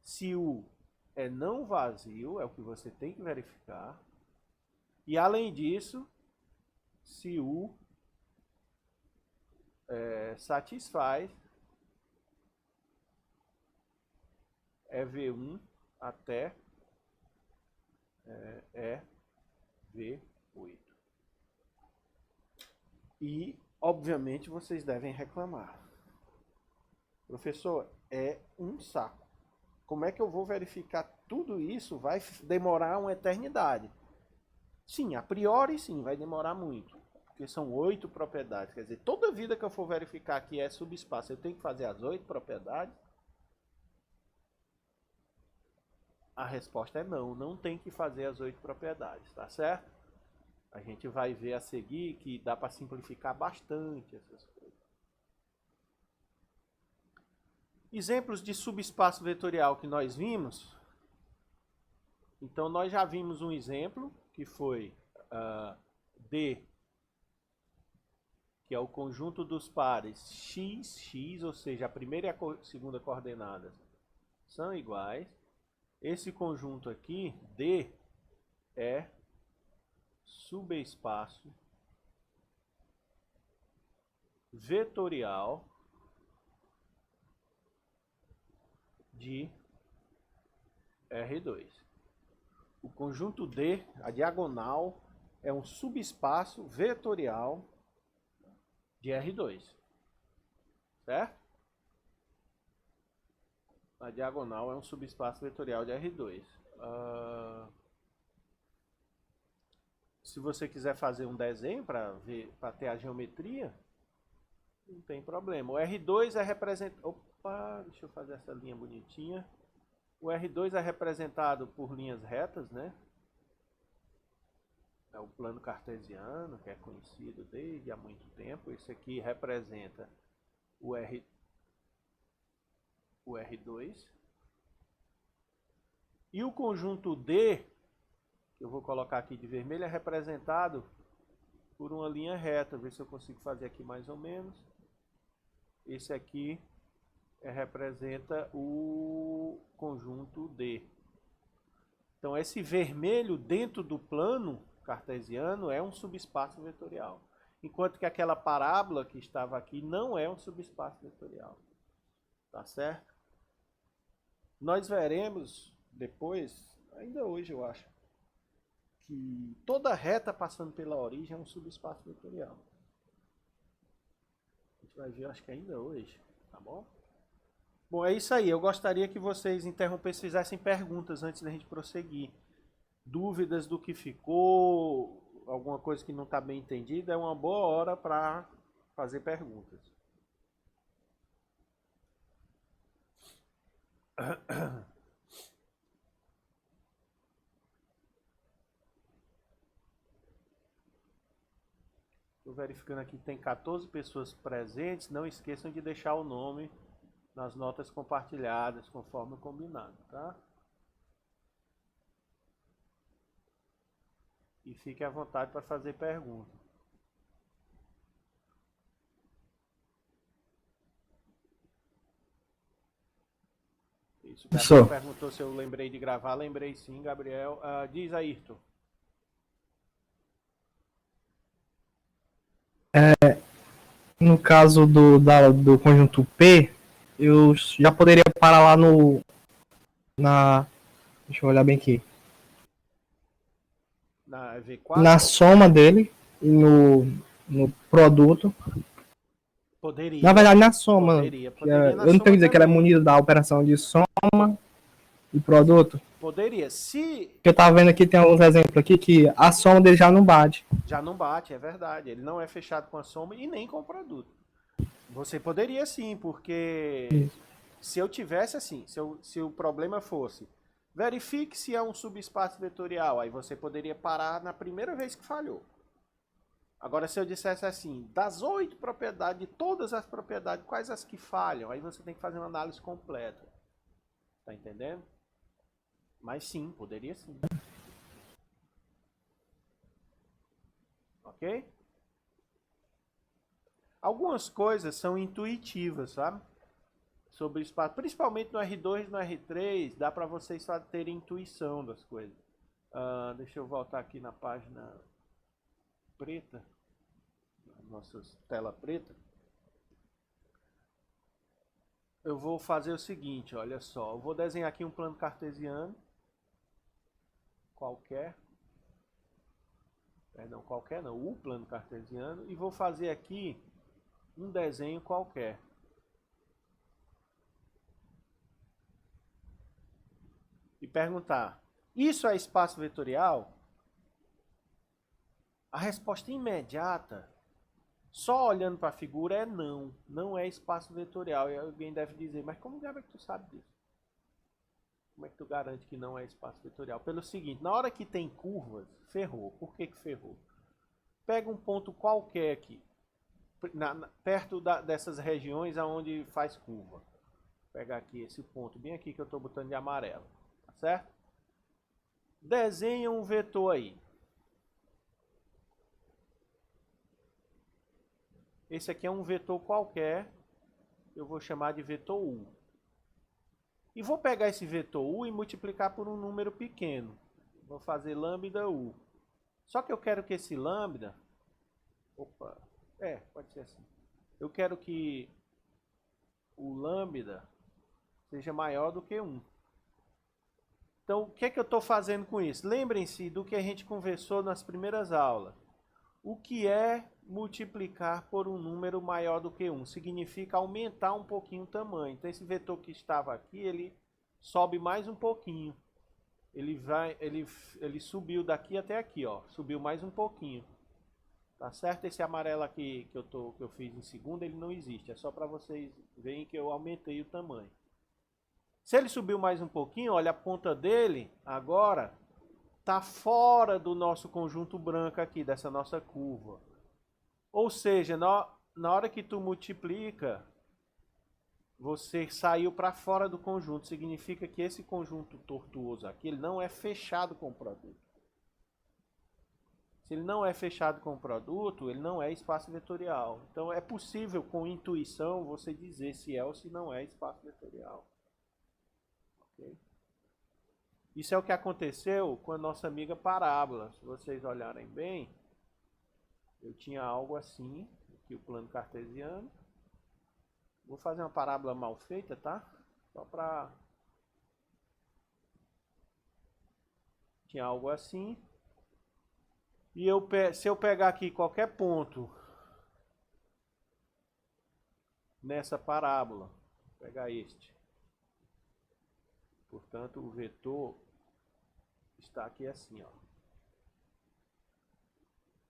Se U é não vazio, é o que você tem que verificar. E além disso, se U satisfaz V1 até V8. E, obviamente, vocês devem reclamar. Professor, é um saco. Como é que eu vou verificar tudo isso? Vai demorar uma eternidade. Sim, a priori sim, vai demorar muito. Porque são 8 propriedades. Quer dizer, toda vida que eu for verificar que é subespaço, eu tenho que fazer as 8 propriedades? A resposta é não, não tem que fazer as 8 propriedades, tá certo? A gente vai ver a seguir que dá para simplificar bastante essas coisas. Exemplos de subespaço vetorial que nós vimos. Então, nós já vimos um exemplo, que foi D, que é o conjunto dos pares x, x, ou seja, a primeira e a segunda coordenadas são iguais. Esse conjunto aqui, D, é subespaço vetorial de R2. O conjunto D, a diagonal, é um subespaço vetorial de R2. Certo? A diagonal é um subespaço vetorial de R2. Se você quiser fazer um desenho para ter a geometria, não tem problema. O R2 é representado... Opa, deixa eu fazer essa linha bonitinha. O R2 é representado por linhas retas, né? É o plano cartesiano, que é conhecido desde há muito tempo. Esse aqui representa o R2. E o conjunto D, que eu vou colocar aqui de vermelho, é representado por uma linha reta. Ver se eu consigo fazer aqui mais ou menos. Esse aqui representa o conjunto D. Então, esse vermelho dentro do plano cartesiano é um subespaço vetorial. Enquanto que aquela parábola que estava aqui não é um subespaço vetorial. Tá certo? Nós veremos depois, ainda hoje eu acho, que toda reta passando pela origem é um subespaço vetorial. A gente vai ver, acho que ainda hoje, tá bom? Bom, é isso aí. Eu gostaria que vocês interrompessem, fizessem perguntas antes da gente prosseguir. Dúvidas do que ficou, alguma coisa que não está bem entendida, é uma boa hora para fazer perguntas. Estou verificando aqui que tem 14 pessoas presentes. Não esqueçam de deixar o nome nas notas compartilhadas, conforme combinado, tá? E fique à vontade para fazer pergunta. Isso, o Gabriel perguntou se eu lembrei de gravar. Lembrei sim, Gabriel. Diz, Ayrton. No caso do conjunto P, eu já poderia parar lá deixa eu olhar bem aqui. Na V4? Na soma dele e no produto. Poderia. Na verdade, na soma. Poderia na eu não tenho que dizer que ela é também. munida da operação de soma e produto. Poderia. Se Eu tava vendo aqui, tem alguns exemplos aqui que a soma dele já não bate. já não bate, é verdade. Ele não é fechado com a soma e nem com o produto. Você poderia sim, porque Isso. se eu tivesse assim, se o problema fosse verifique se é um subespaço vetorial, aí você poderia parar na primeira vez que falhou. Agora, se eu dissesse assim, das 8 propriedades, de todas as propriedades, quais as que falham? Aí você tem que fazer uma análise completa. Tá entendendo? Mas sim, poderia sim. Ok? Algumas coisas são intuitivas, sabe? Sobre espaço. Principalmente no R2 e no R3, dá para vocês só terem intuição das coisas. Deixa eu voltar aqui na página preta. Nossa tela preta. Eu vou fazer o seguinte, olha só. Eu vou desenhar aqui um plano cartesiano. Qualquer. Perdão, qualquer não. O plano cartesiano. E vou fazer aqui um desenho qualquer. E perguntar, isso é espaço vetorial? A resposta imediata, só olhando para a figura, é não. Não é espaço vetorial. E alguém deve dizer, mas como é que tu sabe disso? Como é que tu garante que não é espaço vetorial? Pelo seguinte, na hora que tem curvas, ferrou. Por que ferrou? Pega um ponto qualquer aqui, perto dessas regiões aonde faz curva. Vou pegar aqui esse ponto, bem aqui que eu estou botando de amarelo. Tá certo? Desenha um vetor aí. Esse aqui é um vetor qualquer. Eu vou chamar de vetor U. E vou pegar esse vetor U e multiplicar por um número pequeno. Vou fazer lambda U. Só que eu quero que esse lambda... Opa, pode ser assim. Eu quero que o lambda seja maior do que 1. Então, o que é que eu estou fazendo com isso? Lembrem-se do que a gente conversou nas primeiras aulas. O que é multiplicar por um número maior do que 1? Significa aumentar um pouquinho o tamanho. Então, esse vetor que estava aqui, ele sobe mais um pouquinho. Ele subiu daqui até aqui, ó. Subiu mais um pouquinho. Tá certo? Esse amarelo aqui que eu fiz em segundo, ele não existe. É só para vocês verem que eu aumentei o tamanho. Se ele subiu mais um pouquinho, olha a ponta dele agora está fora do nosso conjunto branco aqui, dessa nossa curva. Ou seja, na hora que tu multiplica, você saiu para fora do conjunto. Significa que esse conjunto tortuoso aqui, ele não é fechado com o produto. Se ele não é fechado com o produto, ele não é espaço vetorial. Então é possível, com intuição, você dizer se é ou se não é espaço vetorial. Okay? Isso é o que aconteceu com a nossa amiga parábola. Se vocês olharem bem, eu tinha algo assim, aqui o plano cartesiano. Vou fazer uma parábola mal feita, tá? Só para... Tinha algo assim. E se eu pegar aqui qualquer ponto nessa parábola, vou pegar este. Portanto, o vetor está aqui assim, ó.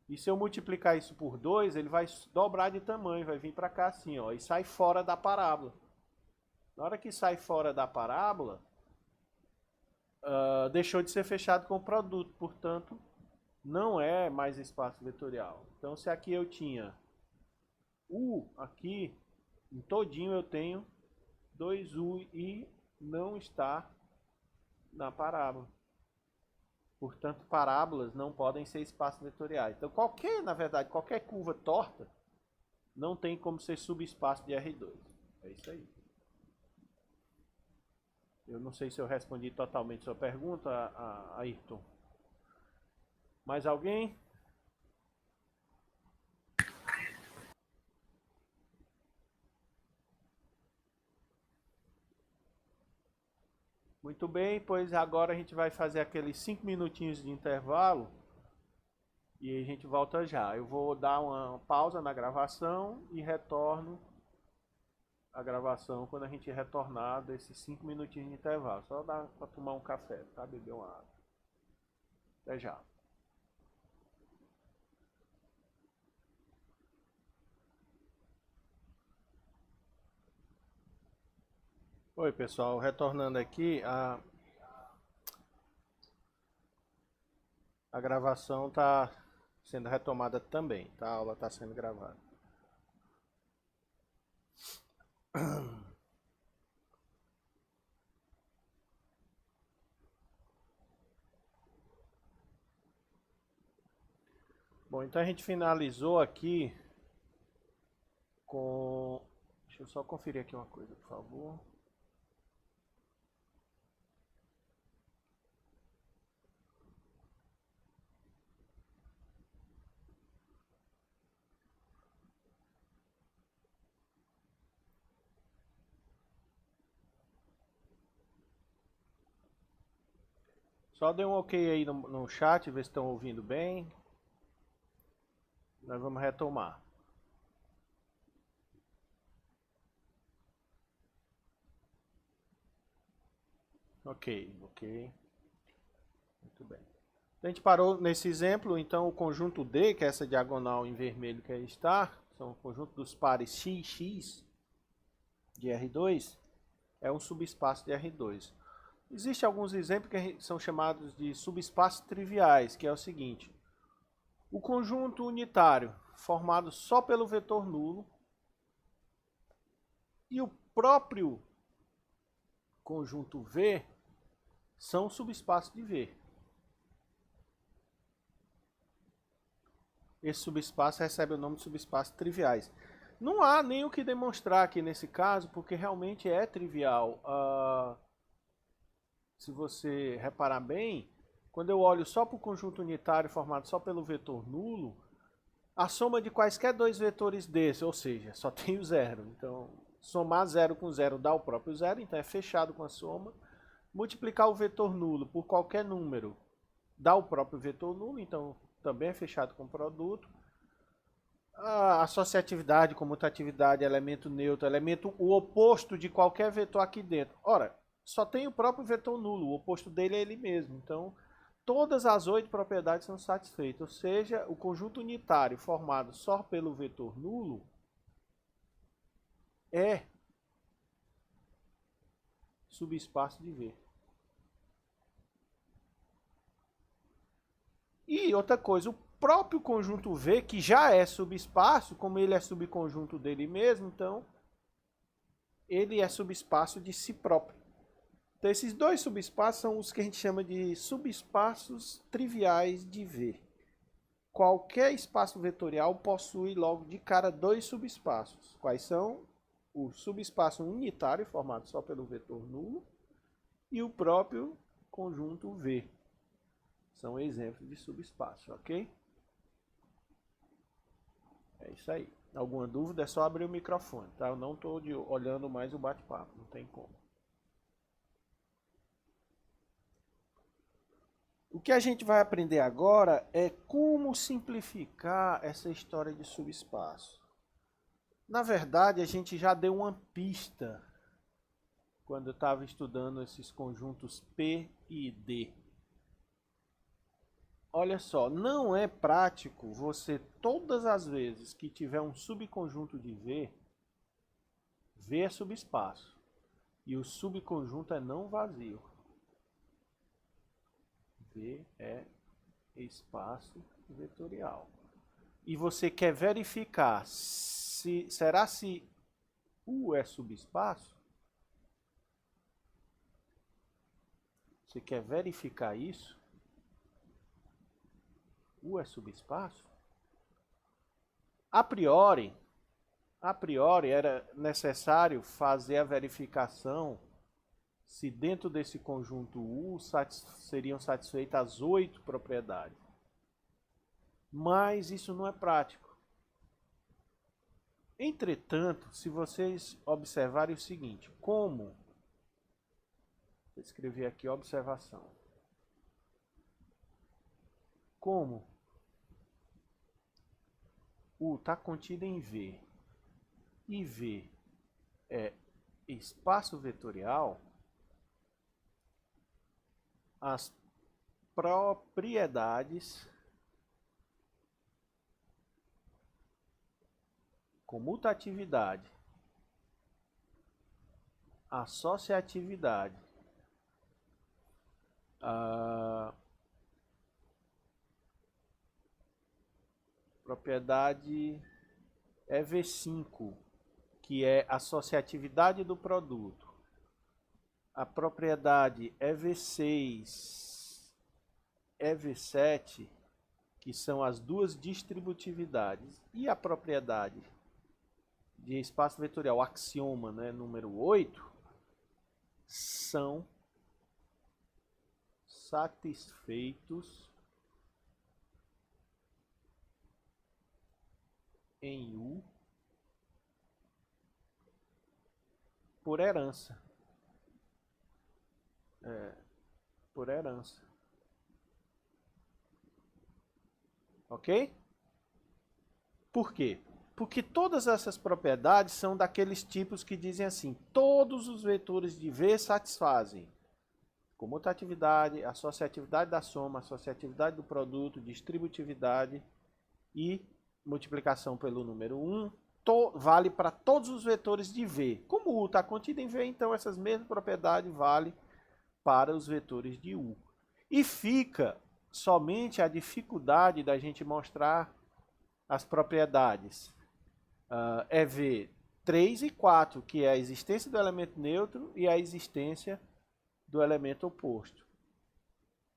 E se eu multiplicar isso por 2, ele vai dobrar de tamanho, vai vir para cá assim, ó, e sai fora da parábola. Na hora que sai fora da parábola, deixou de ser fechado com o produto, portanto, não é mais espaço vetorial. Então, se aqui eu tinha U, aqui, em todinho eu tenho 2U e não está na parábola. Portanto, parábolas não podem ser espaços vetoriais. Então, na verdade, qualquer curva torta não tem como ser subespaço de R2. É isso aí. Eu não sei se eu respondi totalmente sua pergunta, Ayrton. Mais alguém? Muito bem, pois agora a gente vai fazer aqueles 5 minutinhos de intervalo e a gente volta já. Eu vou dar uma pausa na gravação e retorno a gravação quando a gente retornar desses 5 minutinhos de intervalo. Só dá para tomar um café, tá? Beber uma água. Até já. Oi, pessoal, retornando aqui, a gravação está sendo retomada também, tá? A aula está sendo gravada. Bom, então a gente finalizou aqui com... Deixa eu só conferir aqui uma coisa, por favor. Só dê um ok aí no chat, ver se estão ouvindo bem. Nós vamos retomar. Ok. Muito bem. A gente parou nesse exemplo, então o conjunto D, que é essa diagonal em vermelho que aí está, são o conjunto dos pares XX de R2, é um subespaço de R2. Existem alguns exemplos que são chamados de subespaços triviais, que é o seguinte: o conjunto unitário, formado só pelo vetor nulo, e o próprio conjunto V são subespaços de V. Esse subespaço recebe o nome de subespaços triviais. Não há nem o que demonstrar aqui nesse caso, porque realmente é trivial. Se você reparar bem, quando eu olho só para o conjunto unitário formado só pelo vetor nulo, a soma de quaisquer dois vetores desse, ou seja, só tem o zero. Então, somar 0 com 0 dá o próprio zero, então é fechado com a soma. Multiplicar o vetor nulo por qualquer número dá o próprio vetor nulo, então também é fechado com produto. A associatividade, comutatividade, elemento neutro, o oposto de qualquer vetor aqui dentro. Ora, só tem o próprio vetor nulo, o oposto dele é ele mesmo. Então, todas as 8 propriedades são satisfeitas. Ou seja, o conjunto unitário formado só pelo vetor nulo é subespaço de V. E outra coisa, o próprio conjunto V, que já é subespaço, como ele é subconjunto dele mesmo, então ele é subespaço de si próprio. Então esses dois subespaços são os que a gente chama de subespaços triviais de V. Qualquer espaço vetorial possui logo de cara dois subespaços. Quais são? O subespaço unitário, formado só pelo vetor nulo, e o próprio conjunto V. São exemplos de subespaço, ok? É isso aí. Alguma dúvida é só abrir o microfone, tá? Eu não estou olhando mais o bate-papo, não tem como. O que a gente vai aprender agora é como simplificar essa história de subespaço. Na verdade, a gente já deu uma pista quando eu estava estudando esses conjuntos P e D. Olha só, não é prático você, todas as vezes que tiver um subconjunto de V, V é subespaço e o subconjunto é não vazio. V é espaço vetorial. E você quer verificar será se U é subespaço? Você quer verificar isso? U é subespaço? A priori era necessário fazer a verificação se dentro desse conjunto U seriam satisfeitas as 8 propriedades. Mas isso não é prático. Entretanto, se vocês observarem o seguinte, como, vou escrever aqui observação, como U está contido em V e V é espaço vetorial, as propriedades comutatividade, associatividade, propriedade EV5, que é associatividade do produto, a propriedade EV6, EV7, que são as duas distributividades, e a propriedade de espaço vetorial, axioma, né, número 8, são satisfeitos em U por herança. Por herança. Ok? Por quê? Porque todas essas propriedades são daqueles tipos que dizem assim, todos os vetores de V satisfazem comutatividade, associatividade da soma, associatividade do produto, distributividade e multiplicação pelo número 1, vale para todos os vetores de V. Como U está contido em V, então essas mesmas propriedades valem para os vetores de U. E fica somente a dificuldade da gente mostrar as propriedades EV 3 e 4, que é a existência do elemento neutro e a existência do elemento oposto.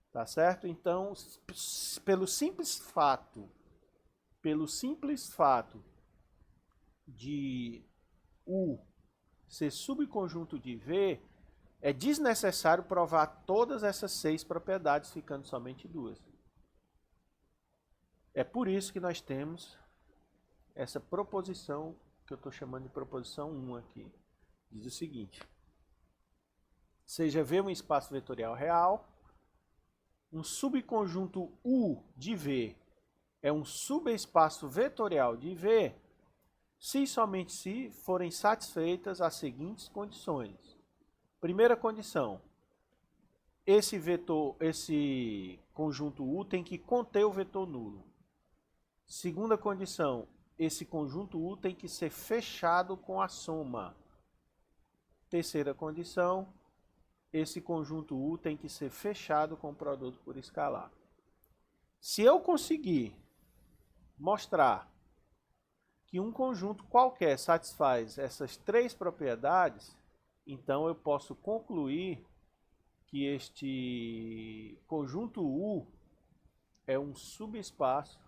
Tá certo? Então, pelo simples fato de U ser subconjunto de V, é desnecessário provar todas essas 6 propriedades, ficando somente 2. É por isso que nós temos essa proposição, que eu estou chamando de proposição 1 aqui. Diz o seguinte: seja V um espaço vetorial real, um subconjunto U de V é um subespaço vetorial de V, se e somente se forem satisfeitas as seguintes condições. Primeira condição: esse conjunto U tem que conter o vetor nulo. Segunda condição: esse conjunto U tem que ser fechado com a soma. Terceira condição: esse conjunto U tem que ser fechado com o produto por escalar. Se eu conseguir mostrar que um conjunto qualquer satisfaz essas 3 propriedades, então eu posso concluir que este conjunto U é um subespaço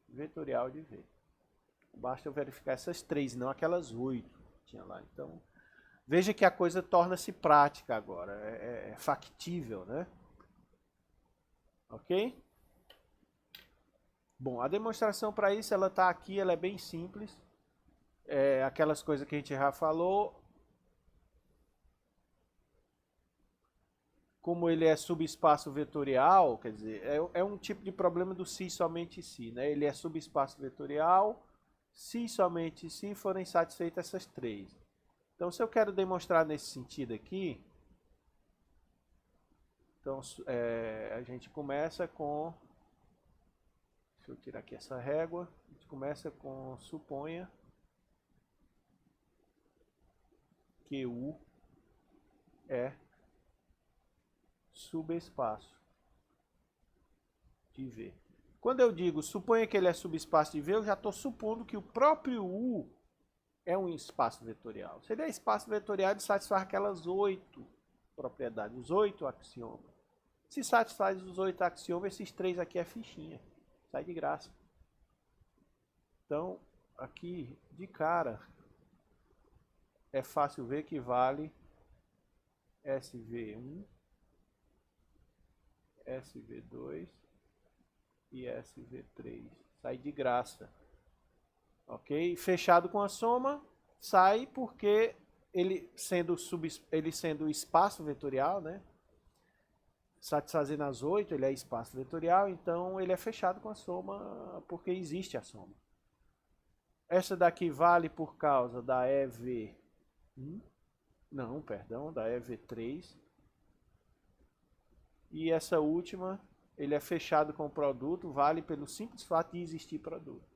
vetorial de V. Basta eu verificar essas 3, não aquelas 8 que tinha lá. Então, veja que a coisa torna-se prática agora, é factível, né? Ok? Bom, a demonstração para isso, ela está aqui, ela é bem simples. Aquelas coisas que a gente já falou. Como ele é subespaço vetorial, quer dizer, é um tipo de problema do se somente se, né? Ele é subespaço vetorial, se somente se forem satisfeitas essas 3. Então, se eu quero demonstrar nesse sentido aqui, então a gente começa com, deixa eu tirar aqui essa régua, a gente começa com suponha que U é subespaço de V. Quando eu digo suponha que ele é subespaço de V, eu já estou supondo que o próprio U é um espaço vetorial. Se ele é espaço vetorial, ele satisfaz aquelas 8 propriedades, os 8 axiomas. Se satisfaz os 8 axiomas, esses 3 aqui é fichinha. Sai de graça. Então, aqui, de cara, é fácil ver que vale SV1, SV2 e SV3. Sai de graça. Ok? Fechado com a soma, sai porque ele sendo espaço vetorial, né? Satisfazendo as 8, ele é espaço vetorial, então ele é fechado com a soma porque existe a soma. Essa daqui vale por causa da EV1, não, perdão, da EV3. E essa última, ele é fechado com o produto, vale pelo simples fato de existir produto.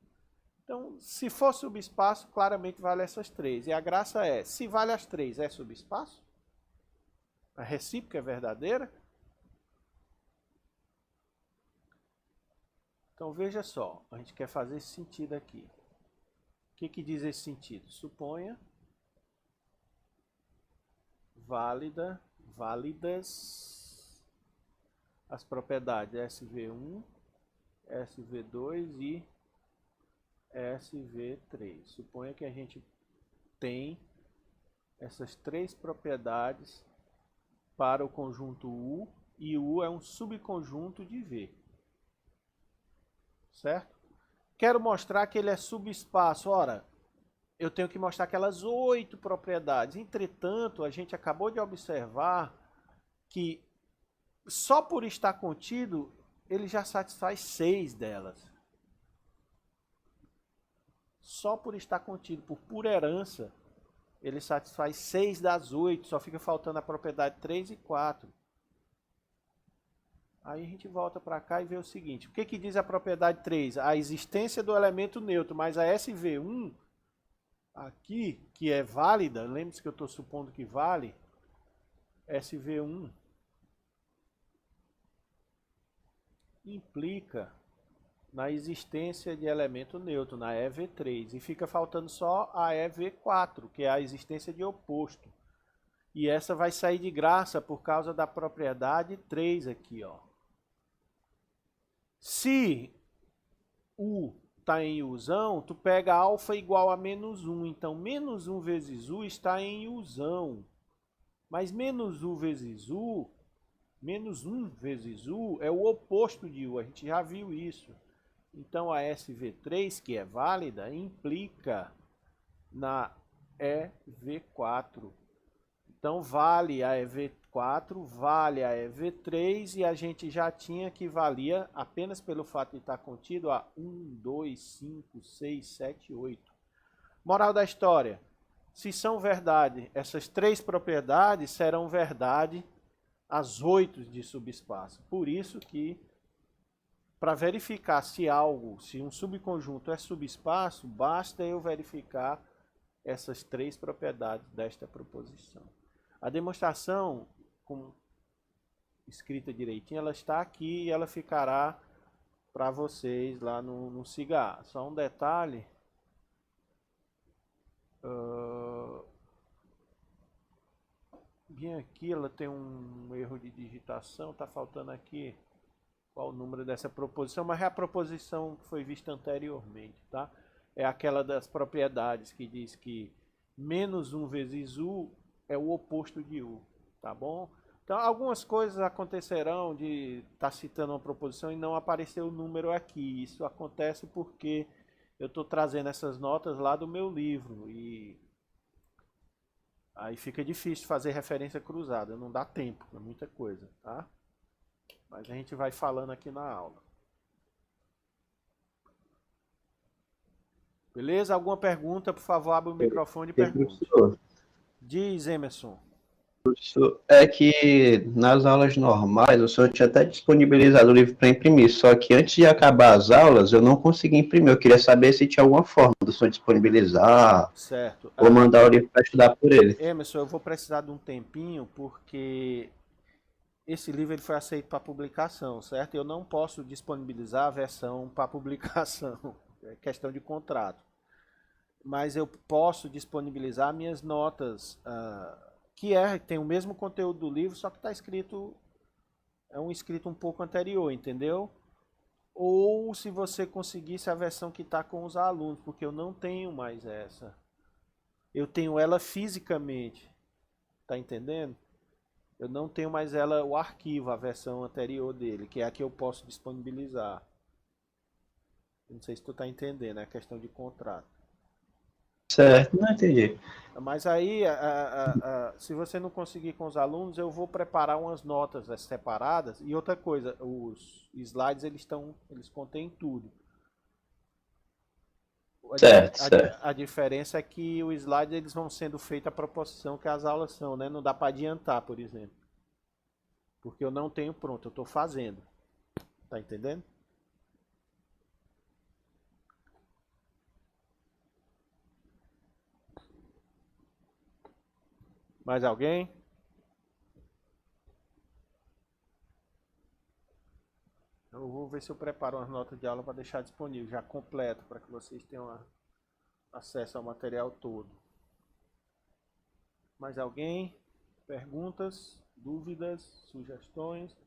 Então, se for subespaço, claramente vale essas 3. E a graça é, se vale as 3, é subespaço? A recíproca é verdadeira? Então, veja só, a gente quer fazer esse sentido aqui. O que diz esse sentido? Suponha válidas as propriedades SV1, SV2 e SV3. Suponha que a gente tem essas 3 propriedades para o conjunto U, e U é um subconjunto de V. Certo? Quero mostrar que ele é subespaço. Ora, eu tenho que mostrar aquelas 8 propriedades. Entretanto, a gente acabou de observar que só por estar contido, ele já satisfaz 6 delas. Só por estar contido, por pura herança, ele satisfaz 6 das 8. Só fica faltando a propriedade 3 e 4. Aí a gente volta para cá e vê o seguinte. O que diz a propriedade 3? A existência do elemento neutro, mas a SV1 aqui, que é válida, lembre-se que eu estou supondo que vale, SV1 implica na existência de elemento neutro, na EV3, e fica faltando só a EV4, que é a existência de oposto. E essa vai sair de graça por causa da propriedade 3 aqui, ó. Se U está em Uzão, tu pega alfa igual a -1. Então, -1 vezes U está em Uzão. Mas -1 vezes U, -1 vezes U é o oposto de U. A gente já viu isso. Então, a SV3, que é válida, implica na EV4. Então, vale a EV4, vale a EV3, e a gente já tinha que valia, apenas pelo fato de estar contido, a 1, 2, 5, 6, 7, 8. Moral da história. Se são verdade, essas 3 propriedades serão verdade as 8 de subespaço. Por isso que, para verificar se um subconjunto é subespaço, basta eu verificar essas 3 propriedades desta proposição. A demonstração, escrita direitinho, ela está aqui e ela ficará para vocês lá no SIGA. Só um detalhe. Bem aqui, ela tem um erro de digitação, está faltando aqui qual o número dessa proposição, mas é a proposição que foi vista anteriormente, tá? É aquela das propriedades que diz que -1 vezes U é o oposto de U, tá bom? Então, algumas coisas acontecerão de estar citando uma proposição e não aparecer o número aqui. Isso acontece porque eu estou trazendo essas notas lá do meu livro e aí fica difícil fazer referência cruzada, não dá tempo, é muita coisa, tá? Mas a gente vai falando aqui na aula. Beleza? Alguma pergunta, por favor, abre o microfone e pergunte. Diz, Emerson. É que nas aulas normais o senhor tinha até disponibilizado o livro para imprimir, só que antes de acabar as aulas eu não consegui imprimir. Eu queria saber se tinha alguma forma do senhor disponibilizar Certo. ou mandar o livro para estudar por ele. Emerson, eu vou precisar de um tempinho porque esse livro ele foi aceito para publicação, certo? Eu não posso disponibilizar a versão para publicação, é questão de contrato. Mas eu posso disponibilizar minhas notas, que tem o mesmo conteúdo do livro, só que está escrito, é um escrito um pouco anterior, entendeu? Ou se você conseguisse a versão que está com os alunos, porque eu não tenho mais essa. Eu tenho ela fisicamente, tá entendendo? Eu não tenho mais ela, o arquivo, a versão anterior dele, que é a que eu posso disponibilizar. Não sei se tu tá entendendo, é questão de contrato. Certo, não entendi. Mas aí, se você não conseguir com os alunos, eu vou preparar umas notas separadas. E outra coisa, os slides eles contêm tudo. Certo. A diferença é que os slides eles vão sendo feitos à proporção que as aulas são, né? Não dá para adiantar, por exemplo. Porque eu não tenho pronto, eu estou fazendo. Tá entendendo? Mais alguém? Eu vou ver se eu preparo umas notas de aula para deixar disponível, já completo, para que vocês tenham acesso ao material todo. Mais alguém? Perguntas, dúvidas, sugestões?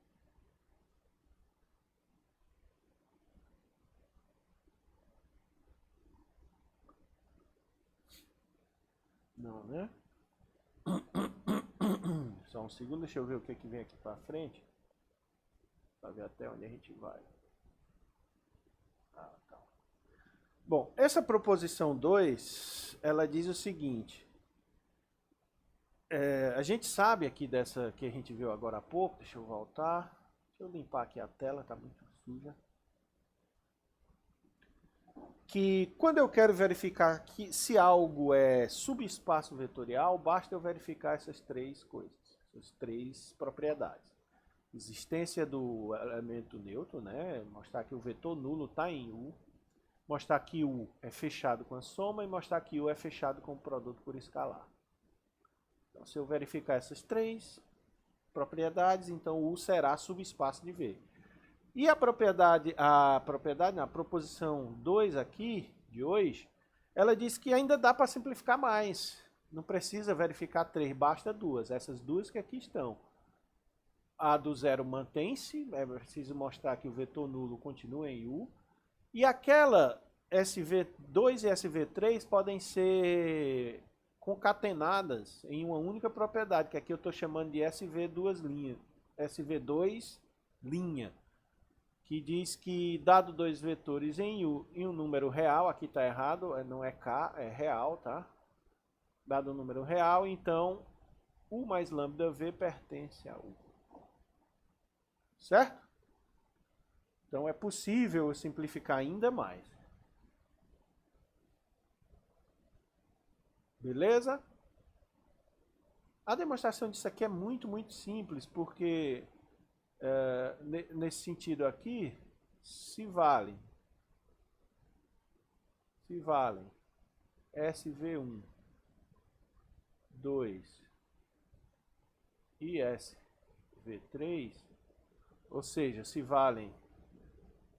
Não, né? Só um segundo, deixa eu ver o que vem aqui para frente. Para ver até onde a gente vai. Tá. Bom, essa proposição 2, ela diz o seguinte. A gente sabe aqui dessa que a gente viu agora há pouco, deixa eu voltar. Deixa eu limpar aqui a tela, tá muito suja. Que quando eu quero verificar que se algo é subespaço vetorial, basta eu verificar essas três coisas, essas três propriedades. Existência do elemento neutro, né? Mostrar que o vetor nulo está em U, mostrar que U é fechado com a soma e mostrar que U é fechado com o produto por escalar. Então, se eu verificar essas três propriedades, então U será subespaço de V. E a proposição 2 aqui, de hoje, ela diz que ainda dá para simplificar mais. Não precisa verificar 3, basta 2. Essas duas que aqui estão. A do zero mantém-se, é preciso mostrar que o vetor nulo continua em U. E aquela SV2 e SV3 podem ser concatenadas em uma única propriedade, que aqui eu estou chamando de SV2 linha, que diz que dado dois vetores em U e um número real, aqui está errado, não é K, é real, tá? Dado um número real, então U mais lambda V pertence a U. Certo? Então é possível simplificar ainda mais. Beleza? A demonstração disso aqui é muito simples, porque nesse sentido aqui, se valem SV1, 2 e SV3, ou seja, se valem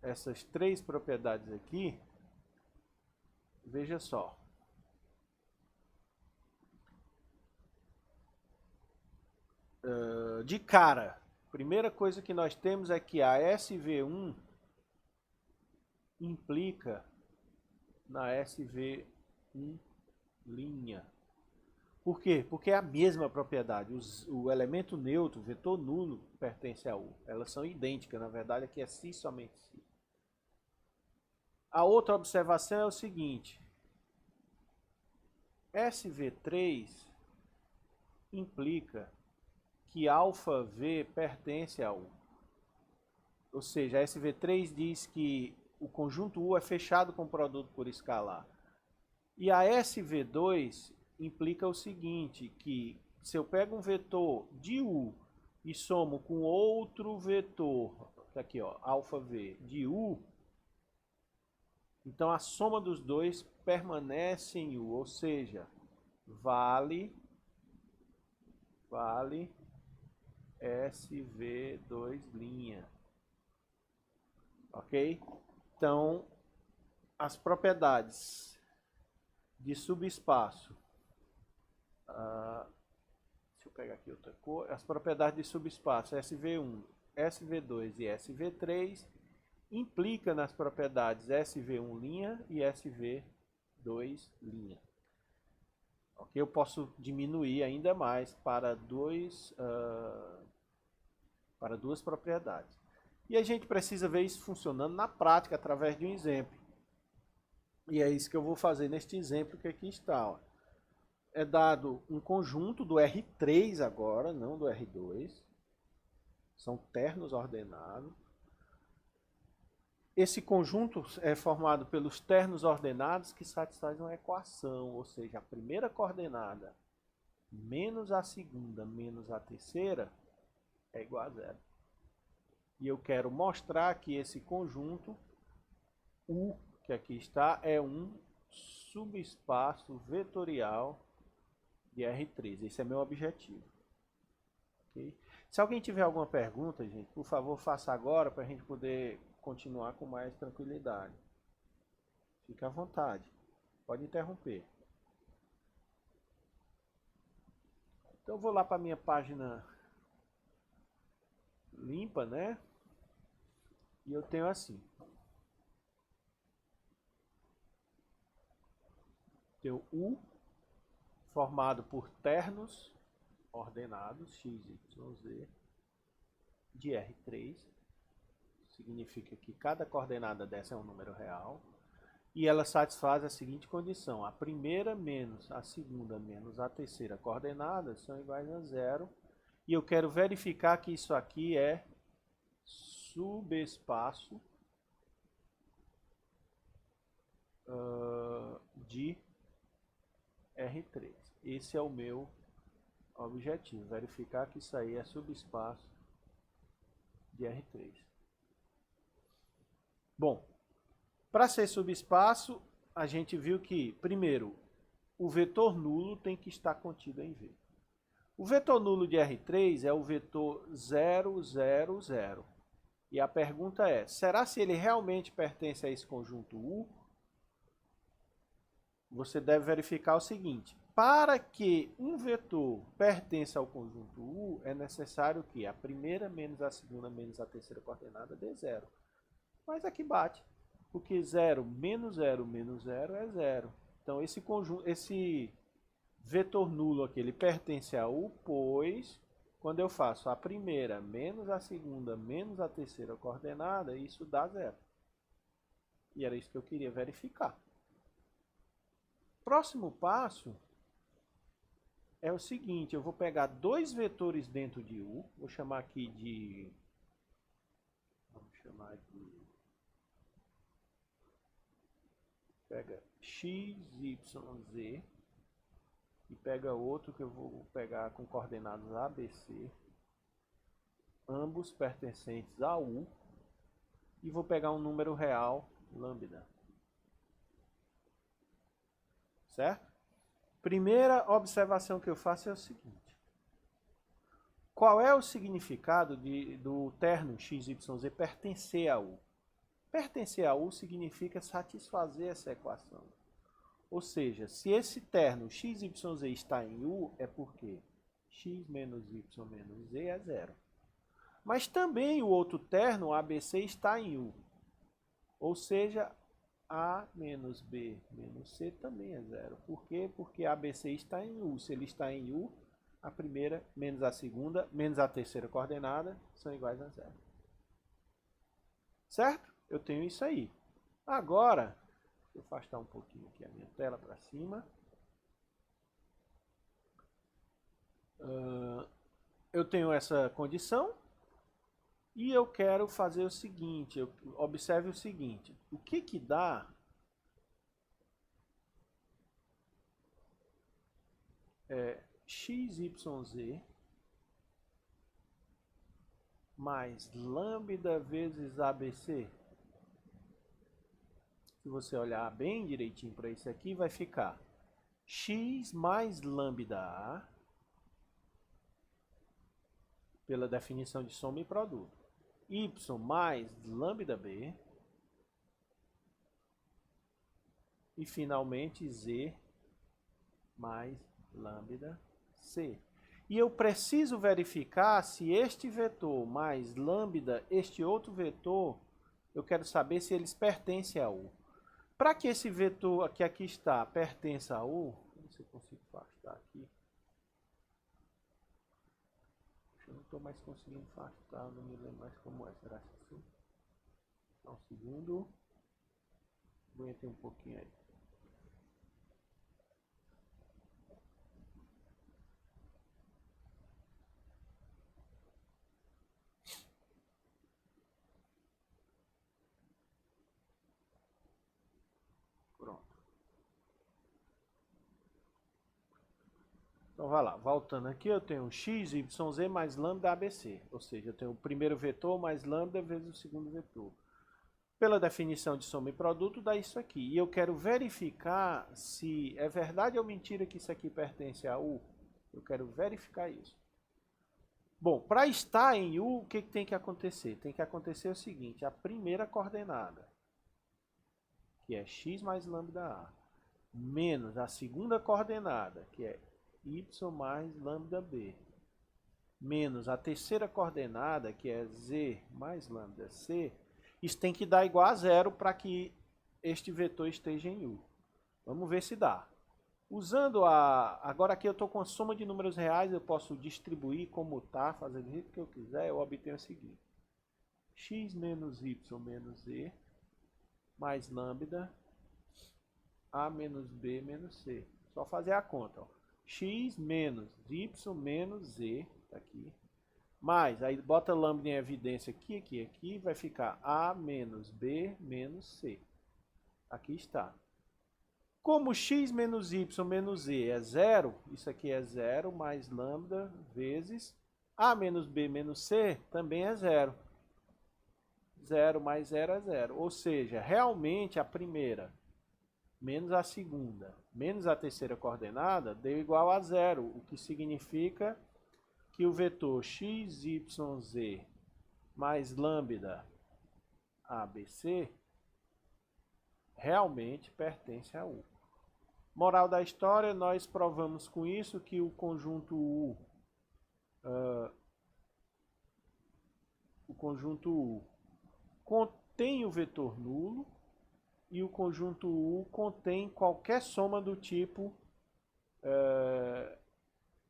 essas três propriedades aqui, veja só. De cara, primeira coisa que nós temos é que a SV1 implica na SV1 linha. Por quê? Porque é a mesma propriedade. O elemento neutro, o vetor nulo, pertence a U. Elas são idênticas, na verdade, aqui é si somente si. A outra observação é o seguinte. SV3 implica que alfa V pertence a U. Ou seja, a SV3 diz que o conjunto U é fechado com o produto por escalar. E a SV2 implica o seguinte, que se eu pego um vetor de U e somo com outro vetor, aqui ó, alfa V de U, então a soma dos dois permanece em U, ou seja, vale SV2'. Ok? Então, as propriedades de subespaço, deixa eu pegar aqui outra cor, as propriedades de subespaço SV1, SV2 e SV3 implica nas propriedades SV1' e SV2'. Ok? Eu posso diminuir ainda mais para duas propriedades. E a gente precisa ver isso funcionando na prática através de um exemplo. E é isso que eu vou fazer neste exemplo que aqui está. Ó. É dado um conjunto do R3 agora, não do R2. São ternos ordenados. Esse conjunto é formado pelos ternos ordenados que satisfazem uma equação, ou seja, a primeira coordenada menos a segunda menos a terceira é igual a zero. E eu quero mostrar que esse conjunto, U, que aqui está, é um subespaço vetorial de R3. Esse é meu objetivo. Okay? Se alguém tiver alguma pergunta, gente, por favor, faça agora para a gente poder continuar com mais tranquilidade. Fique à vontade. Pode interromper. Então eu vou lá para a minha página limpa, né? E eu tenho assim. Tenho U formado por ternos ordenados, x, y, z, de R3. Significa que cada coordenada dessa é um número real. E ela satisfaz a seguinte condição. A primeira menos a segunda menos a terceira coordenada são iguais a zero. E eu quero verificar que isso aqui é subespaço de R3. Esse é o meu objetivo. Verificar que isso aí é subespaço de R3. Bom, para ser subespaço, a gente viu que, primeiro, o vetor nulo tem que estar contido em V. O vetor nulo de R3 é o vetor 0, 0, 0. E a pergunta é, será se ele realmente pertence a esse conjunto U? Você deve verificar o seguinte, para que um vetor pertença ao conjunto U, é necessário que a primeira menos a segunda menos a terceira coordenada dê zero. Mas aqui bate, porque 0 menos 0 menos 0 é 0. Então esse conjunto, esse vetor nulo aqui, ele pertence a U, pois quando eu faço a primeira menos a segunda menos a terceira coordenada, isso dá 0. E era isso que eu queria verificar. Próximo passo é o seguinte, eu vou pegar dois vetores dentro de U, vou chamar aqui de... Pega x, y, z e pega outro que eu vou pegar com coordenadas ABC, ambos pertencentes a U, e vou pegar um número real, lambda. Certo? Primeira observação que eu faço é o seguinte. Qual é o significado do terno x, y, z pertencer a U? Pertencer a U significa satisfazer essa equação. Ou seja, se esse terno x, y, z está em U, é porque x menos y menos z é 0. Mas também o outro terno, ABC, está em U. Ou seja, A menos B menos C também é 0. Por quê? Porque ABC está em U. Se ele está em U, a primeira menos a segunda menos a terceira coordenada são iguais a 0. Certo? Eu tenho isso aí. Agora, deixa eu afastar um pouquinho aqui a minha tela para cima. Eu tenho essa condição e eu quero fazer o seguinte, observe o seguinte, o que dá XYZ mais lambda vezes ABC. Se você olhar bem direitinho para isso aqui, vai ficar x mais lambda A, pela definição de soma e produto, y mais lambda B, e finalmente z mais lambda C. E eu preciso verificar se este vetor mais lambda, este outro vetor, eu quero saber se eles pertencem a U. Para que esse vetor que aqui está pertença a U, não sei se eu consigo afastar aqui. Eu não estou mais conseguindo afastar, não me lembro mais como é. Será que sim? Só um segundo. Aguentei um pouquinho aí. Então vai lá, voltando aqui, eu tenho x, y, z mais lambda ABC. Ou seja, eu tenho o primeiro vetor mais lambda vezes o segundo vetor. Pela definição de soma e produto, dá isso aqui. E eu quero verificar se é verdade ou mentira que isso aqui pertence a U. Eu quero verificar isso. Bom, para estar em U, o que tem que acontecer? Tem que acontecer o seguinte, a primeira coordenada, que é x mais lambda A, menos a segunda coordenada, que é y mais lambda B, menos a terceira coordenada, que é z mais lambda C, isso tem que dar igual a zero para que este vetor esteja em U. Vamos ver se dá. Usando agora aqui eu estou com a soma de números reais, eu posso distribuir, comutar, fazer do jeito que eu quiser, eu obtenho o seguinte. X menos y menos z mais lambda A menos B menos C. Só fazer a conta, ó. X menos y menos z, tá aqui, mais, aí bota lambda em evidência aqui, vai ficar A menos B menos C. Aqui está. Como x menos y menos z é zero, isso aqui é zero, mais lambda vezes A menos B menos C também é zero. Zero mais zero é zero. Ou seja, realmente a primeira menos a segunda, menos a terceira coordenada, deu igual a zero, o que significa que o vetor XYZ mais lambda ABC realmente pertence a U. Moral da história, nós provamos com isso que o conjunto U, contém o vetor nulo, e o conjunto U contém qualquer soma do tipo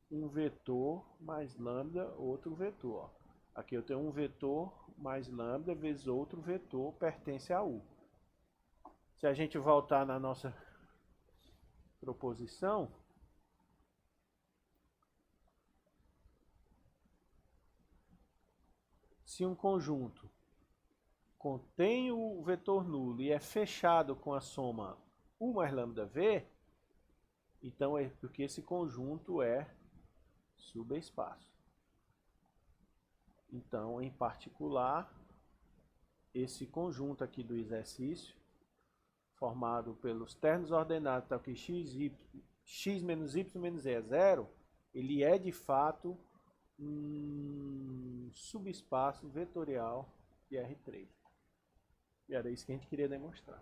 um vetor mais lambda, outro vetor. Aqui eu tenho um vetor mais lambda vezes outro vetor, pertence a U. Se a gente voltar na nossa proposição, se um conjunto contém o vetor nulo e é fechado com a soma U mais lambda V, então é porque esse conjunto é subespaço. Então, em particular, esse conjunto aqui do exercício, formado pelos termos ordenados, tal que x menos y menos z é zero, ele é de fato um subespaço vetorial de R3. E era isso que a gente queria demonstrar.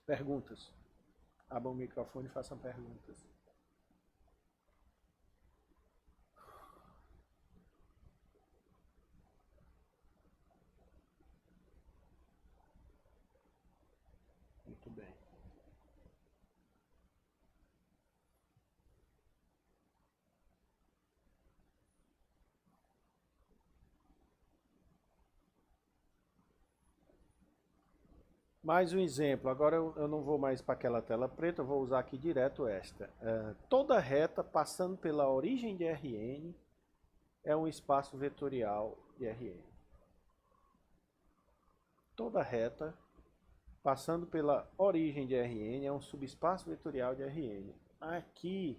Perguntas? Abra o microfone e façam perguntas. Muito bem. Mais um exemplo, agora eu não vou mais para aquela tela preta, eu vou usar aqui direto esta. Toda reta passando pela origem de Rn é um espaço vetorial de Rn. Toda reta passando pela origem de Rn é um subespaço vetorial de Rn. Aqui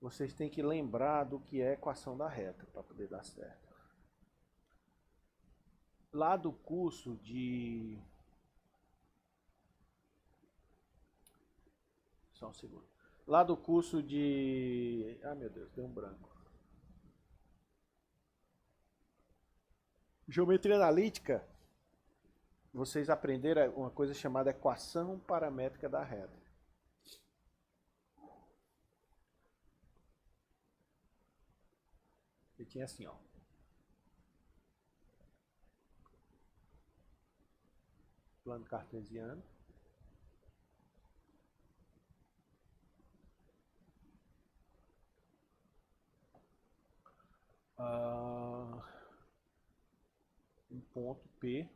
vocês têm que lembrar do que é equação da reta para poder dar certo. Lá do curso de... Só um segundo. Lá do curso de... Ah, meu Deus, deu um branco. Geometria analítica. Vocês aprenderam uma coisa chamada equação paramétrica da reta. E tinha assim, ó. Plano cartesiano. Um ponto P.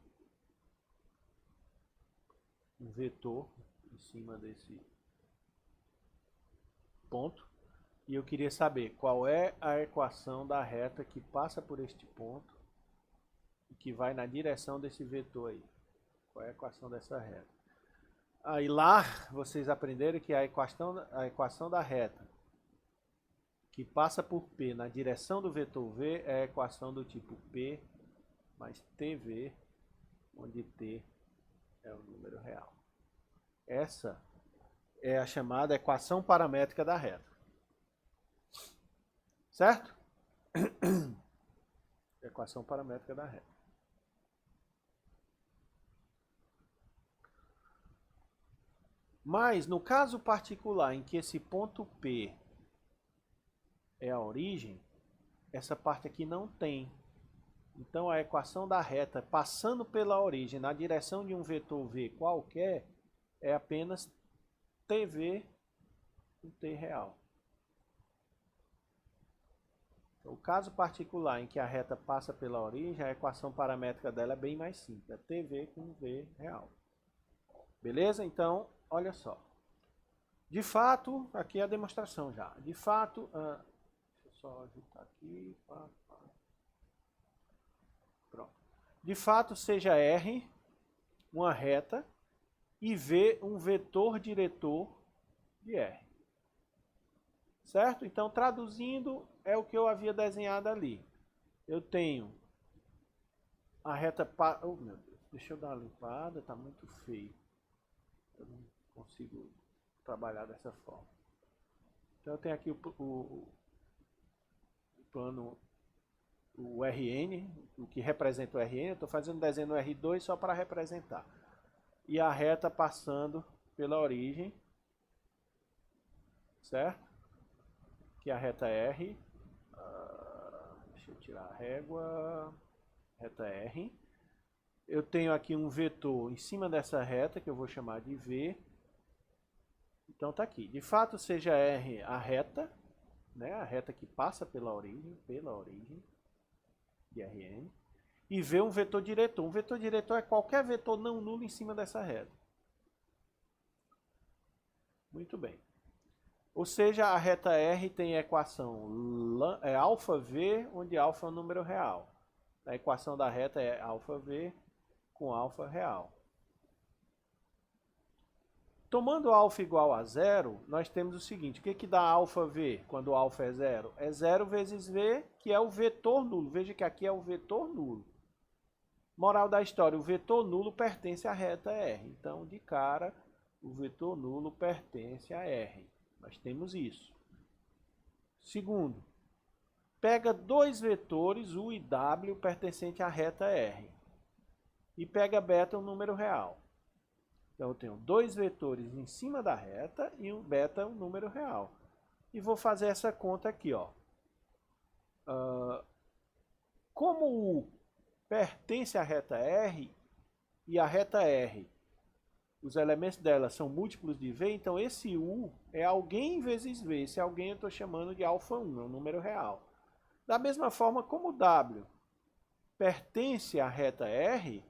Um vetor em cima desse ponto. E eu queria saber qual é a equação da reta que passa por este ponto e que vai na direção desse vetor aí. Qual é a equação dessa reta? Aí lá vocês aprenderam que a equação da reta que passa por P na direção do vetor V é a equação do tipo P mais TV, onde T é o número real. Essa é a chamada equação paramétrica da reta. Certo? Equação paramétrica da reta. Mas no caso particular em que esse ponto P é a origem, essa parte aqui não tem. Então a equação da reta passando pela origem na direção de um vetor V qualquer é apenas TV com T real. Então, o caso particular em que a reta passa pela origem, a equação paramétrica dela é bem mais simples. É TV com V real. Beleza? Então, olha só. De fato, aqui é a demonstração já. De fato, deixa eu só ajustar aqui. Pronto. De fato, seja R uma reta e V um vetor diretor de R. Certo? Então, traduzindo, é o que eu havia desenhado ali. Eu tenho a reta... Oh, meu Deus, deixa eu dar uma limpada, está muito feio. Eu não consigo trabalhar dessa forma. Então, eu tenho aqui o plano, o RN, o que representa o RN. Eu estou fazendo um desenho no R2 só para representar. E a reta passando pela origem, certo? Que é a reta R, deixa eu tirar a régua, reta R. Eu tenho aqui um vetor em cima dessa reta, que eu vou chamar de V. Então tá aqui. De fato, seja R a reta, né, a reta que passa pela origem de Rn. E V um vetor diretor. Um vetor diretor é qualquer vetor não nulo em cima dessa reta. Muito bem. Ou seja, a reta R tem a equação αV, onde alfa é um número real. A equação da reta é αV com alfa real. Tomando alfa igual a zero, nós temos o seguinte. O que dá αV quando alfa é zero? É zero vezes V, que é o vetor nulo. Veja que aqui é o vetor nulo. Moral da história, o vetor nulo pertence à reta R. Então, de cara, o vetor nulo pertence a R. Nós temos isso. Segundo, pega dois vetores, U e W, pertencentes à reta R. E pega beta, um número real. Então, eu tenho dois vetores em cima da reta e um beta, um número real. E vou fazer essa conta aqui, ó. Como U pertence à reta R e a reta R, os elementos dela são múltiplos de V, então esse U é alguém vezes V. Esse alguém eu estou chamando de α1, é um número real. Da mesma forma, como W pertence à reta R,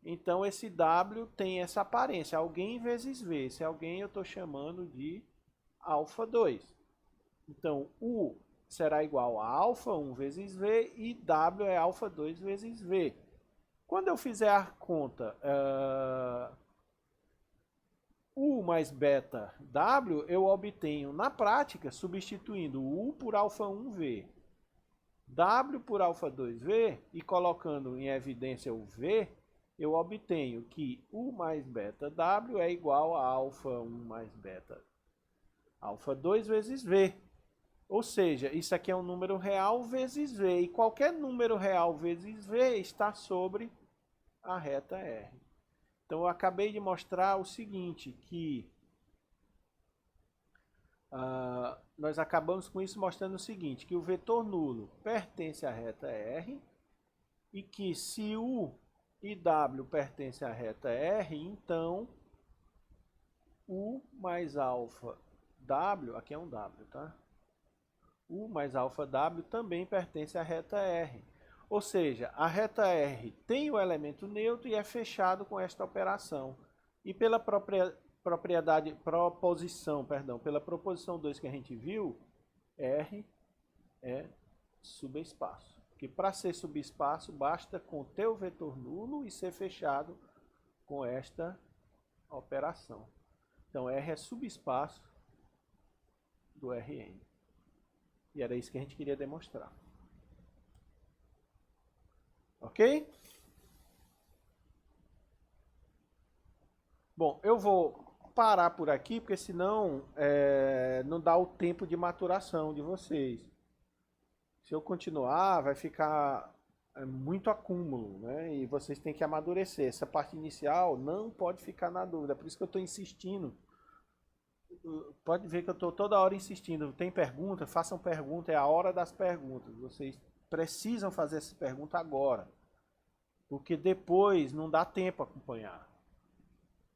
então esse W tem essa aparência, alguém vezes V. Esse alguém eu estou chamando de α2. Então, U será igual a α1 vezes V e W é α2 vezes V. Quando eu fizer a conta U mais beta W, eu obtenho, na prática, substituindo U por alfa 1V, W por alfa 2V e colocando em evidência o V, eu obtenho que U mais beta W é igual a alfa 1 mais beta alfa 2 vezes V. Ou seja, isso aqui é um número real vezes V. E qualquer número real vezes V está sobre a reta R. Então eu acabei de mostrar o seguinte, que nós acabamos com isso mostrando o seguinte, que o vetor nulo pertence à reta R e que se U e W pertencem à reta R, então U mais alfa W, aqui é um W, tá? U mais alfa W também pertence à reta R. Ou seja, a reta R tem o elemento neutro e é fechado com esta operação. E pela pela proposição 2 que a gente viu, R é subespaço. Porque para ser subespaço, basta conter o vetor nulo e ser fechado com esta operação. Então, R é subespaço do Rn. E era isso que a gente queria demonstrar. Ok? Bom, eu vou parar por aqui, porque senão não dá o tempo de maturação de vocês. Se eu continuar, vai ficar muito acúmulo, né? E vocês têm que amadurecer. Essa parte inicial não pode ficar na dúvida. Por isso que eu estou insistindo. Pode ver que eu estou toda hora insistindo. Tem pergunta? Façam pergunta. É a hora das perguntas. Vocês precisam fazer essa pergunta agora. Porque depois não dá tempo a acompanhar.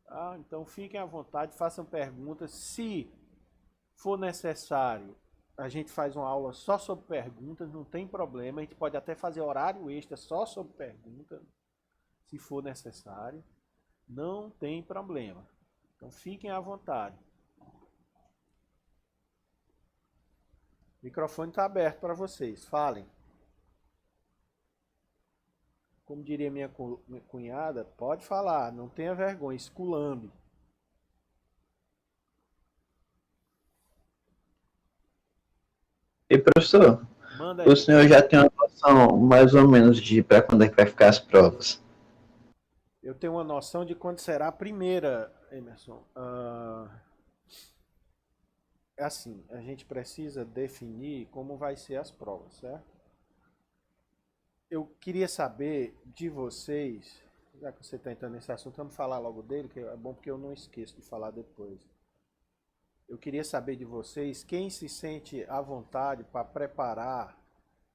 Tá? Então fiquem à vontade, façam perguntas. Se for necessário, a gente faz uma aula só sobre perguntas, não tem problema. A gente pode até fazer horário extra só sobre perguntas, se for necessário. Não tem problema. Então fiquem à vontade. O microfone está aberto para vocês. Falem. Como diria minha cunhada, pode falar, não tenha vergonha, esculambe. E professor, Manda aí. o senhor já tem uma noção mais ou menos de para quando é que vai ficar as provas? Eu tenho uma noção de quando será a primeira, Emerson. É assim, a gente precisa definir como vai ser as provas, certo? Eu queria saber de vocês, já que você está entrando nesse assunto, vamos falar logo dele, que é bom porque eu não esqueço de falar depois. Eu queria saber de vocês quem se sente à vontade para preparar.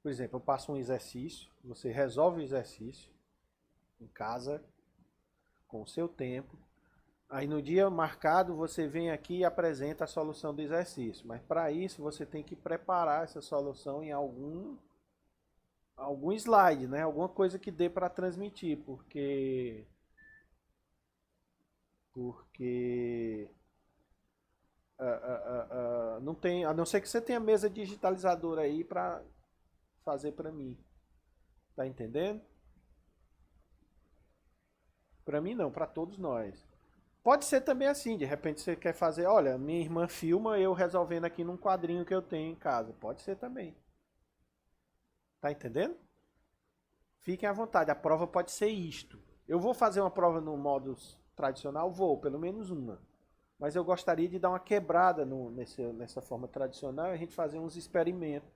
Por exemplo, eu passo um exercício, você resolve o exercício em casa, com o seu tempo. Aí no dia marcado você vem aqui e apresenta a solução do exercício. Mas para isso você tem que preparar essa solução em algum slide, né? Alguma coisa que dê para transmitir, porque não tem, a não ser que você tenha mesa digitalizadora aí para fazer para mim. Tá entendendo? Para mim não, para todos nós. Pode ser também assim, de repente você quer fazer, olha, minha irmã filma eu resolvendo aqui num quadrinho que eu tenho em casa. Pode ser também. Tá entendendo? Fiquem à vontade, a prova pode ser isto. Eu vou fazer uma prova no modo tradicional? Vou, pelo menos uma. Mas eu gostaria de dar uma quebrada nessa forma tradicional e a gente fazer uns experimentos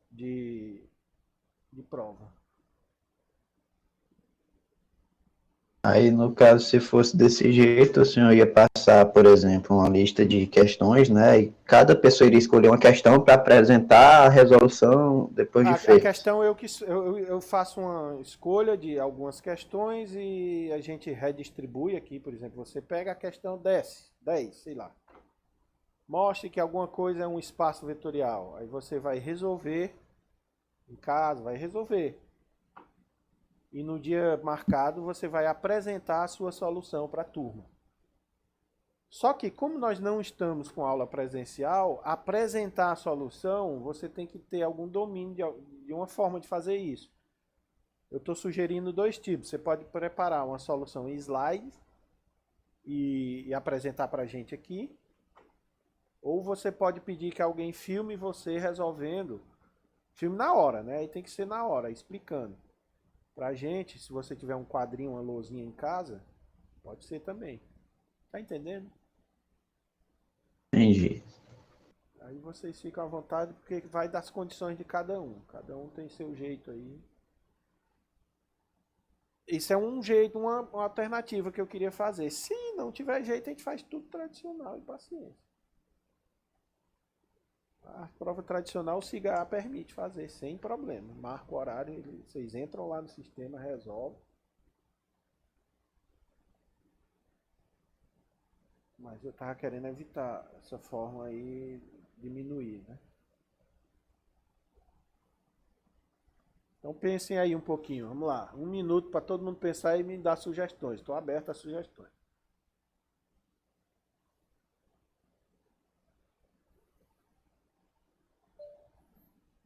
de prova. Aí, no caso, se fosse desse jeito, o senhor ia passar, por exemplo, uma lista de questões, né? E cada pessoa iria escolher uma questão para apresentar a resolução depois de feito. A questão eu faço uma escolha de algumas questões e a gente redistribui aqui, por exemplo, você pega a questão 10, sei lá. Mostre que alguma coisa é um espaço vetorial. Aí você vai resolver, em casa, vai resolver. E no dia marcado você vai apresentar a sua solução para a turma. Só que como nós não estamos com aula presencial, apresentar a solução, você tem que ter algum domínio de uma forma de fazer isso. Eu estou sugerindo dois tipos. Você pode preparar uma solução em slide e apresentar para a gente aqui. Ou você pode pedir que alguém filme você resolvendo. Filme na hora, né? Aí tem que ser na hora, explicando. Pra gente, se você tiver um quadrinho, uma lousinha em casa, pode ser também. Tá entendendo? Entendi. Aí vocês ficam à vontade, porque vai das condições de cada um. Cada um tem seu jeito aí. Isso é um jeito, uma alternativa que eu queria fazer. Se não tiver jeito, a gente faz tudo tradicional e paciência. A prova tradicional o CIGA permite fazer sem problema. Marca o horário, vocês entram lá no sistema, resolve. Mas eu tava querendo evitar essa forma aí, diminuir, né? Então pensem aí um pouquinho, vamos lá. 1 minuto para todo mundo pensar e me dar sugestões. Estou aberto a sugestões.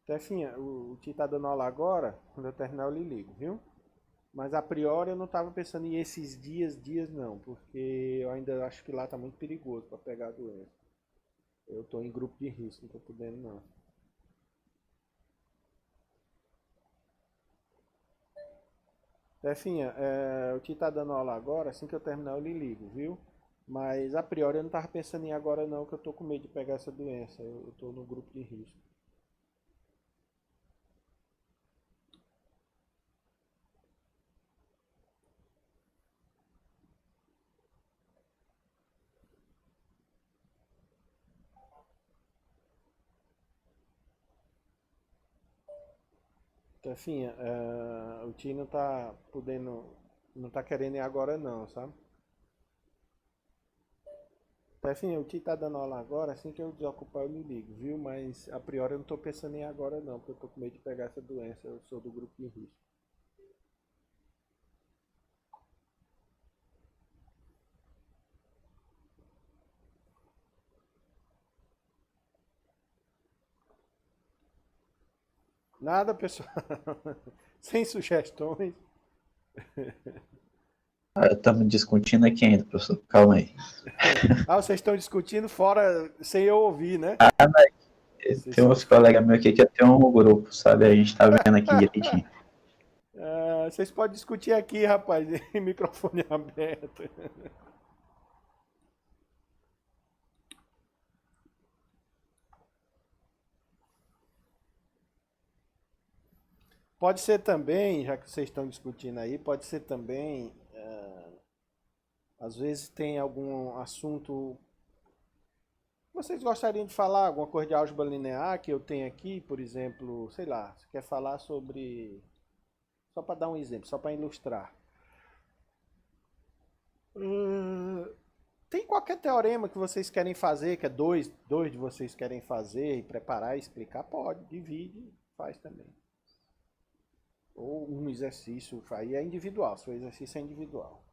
Tefinha, o Ti tá dando aula agora, quando eu terminar eu lhe ligo, viu? Mas a priori eu não estava pensando em esses dias não, porque eu ainda acho que lá tá muito perigoso para pegar a doença. Eu estou em grupo de risco, não estou podendo não. Tefinha, o Ti tá dando aula agora, assim que eu terminar eu lhe ligo, viu? Mas a priori eu não estava pensando em agora não, que eu estou com medo de pegar essa doença, eu estou no grupo de risco. Tefinha, o Ti não tá podendo, não tá querendo ir agora não, sabe? Tefinha, o Ti tá dando aula agora, assim que eu desocupar eu lhe ligo, viu? Mas a priori eu não tô pensando em ir agora não, porque eu tô com medo de pegar essa doença, eu sou do grupo de risco. Nada, pessoal. Sem sugestões. Estamos discutindo aqui ainda, professor. Calma aí. Ah, vocês estão discutindo fora, sem eu ouvir, né? Tem uns colegas meus aqui que tem um grupo, sabe? A gente tá vendo aqui direitinho. Vocês podem discutir aqui, rapaz, em microfone aberto. Pode ser também, já que vocês estão discutindo aí, pode ser também, às vezes tem algum assunto que vocês gostariam de falar, alguma coisa de álgebra linear que eu tenho aqui, por exemplo, sei lá, você quer falar sobre, só para dar um exemplo, só para ilustrar. Tem qualquer teorema que vocês querem fazer, que é dois de vocês querem fazer e preparar e explicar, pode, divide, faz também. Ou um exercício, aí é individual, seu exercício é individual.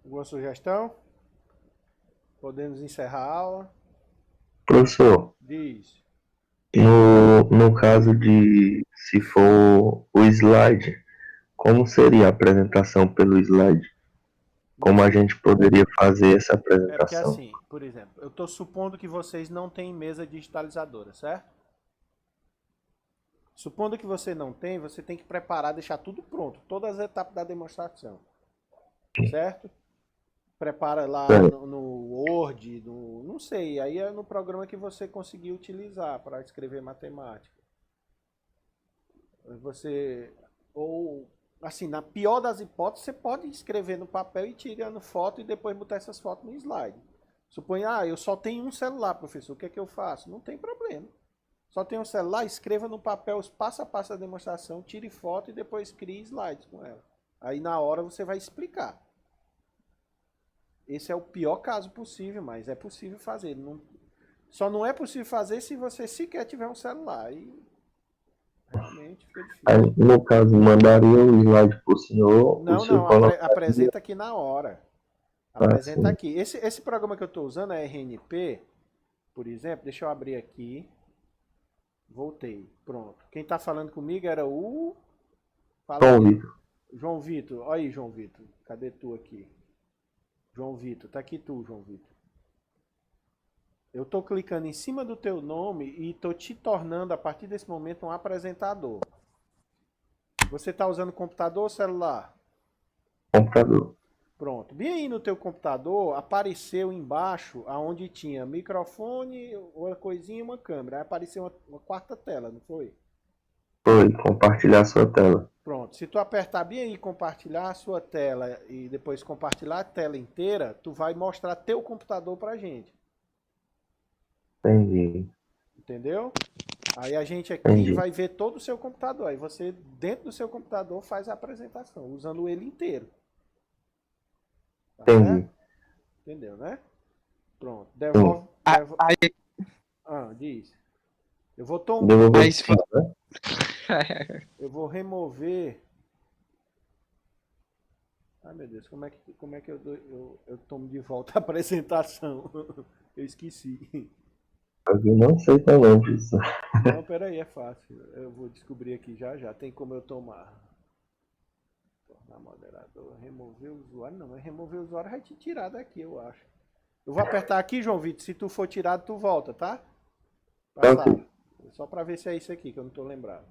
Alguma sugestão? Podemos encerrar a aula? Professor, Diz. no caso de se for o slide, como seria a apresentação pelo slide? Como a gente poderia fazer essa É porque apresentação? assim, por exemplo, eu estou supondo que vocês não têm mesa digitalizadora, certo? Supondo que você não tem, você tem que preparar, deixar tudo pronto, todas as etapas da demonstração, certo? Prepara lá no Word, não sei, aí é no programa que você conseguir utilizar para escrever matemática. Você, ou assim, na pior das hipóteses, você pode escrever no papel e tirando foto e depois botar essas fotos no slide. Suponha, eu só tenho um celular, professor, o que é que eu faço? Não tem problema. Só tem um celular, escreva no papel os passo a passo da demonstração, tire foto e depois crie slides com ela. Aí na hora você vai explicar. Esse é o pior caso possível, mas é possível fazer. Só não é possível fazer se você sequer tiver um celular. Aí realmente fica Aí, difícil. no caso, mandaria o slide pro senhor, o Não, senhor não, colocaria. apresenta aqui na hora. Apresenta sim. aqui. Esse programa que eu estou usando é RNP, por exemplo. Deixa eu abrir aqui. Voltei. Pronto. Quem está falando comigo era o... Fala Tom aí. Vitor. João Vitor. Olha aí, João Vitor. Cadê tu aqui? João Vitor. Tá aqui tu, João Vitor. Eu tô clicando em cima do teu nome e tô te tornando, a partir desse momento, um apresentador. Você tá usando computador ou celular? Computador. Pronto. Bem aí no teu computador, apareceu embaixo, aonde tinha microfone, uma coisinha e uma câmera. Aí apareceu uma quarta tela, não foi? Foi, compartilhar sua tela. Pronto. Se tu apertar bem aí, compartilhar a sua tela e depois compartilhar a tela inteira, tu vai mostrar teu computador pra gente. Entendi. Entendeu? Aí a gente aqui Entendi. vai ver todo o seu computador. Aí você, dentro do seu computador, faz a apresentação, usando ele inteiro. Tá Entendi. certo? Entendeu, né? Pronto. Devolve. Aí, Diz. Eu vou tomar. Devolver aí se for... né? Eu vou remover. Ai meu Deus, como é que eu tomo de volta a apresentação? Eu esqueci. Eu não sei também disso. Não, peraí, é fácil. Eu vou descobrir aqui já já. Tem como eu tomar. Tornar moderador. Remover o usuário. Não, mas remover o usuário vai te tirar daqui, eu acho. Eu vou apertar aqui, João Vitor. Se tu for tirado, tu volta, tá? Pra Ok. sala. Só pra ver se é isso aqui, que eu não tô lembrado.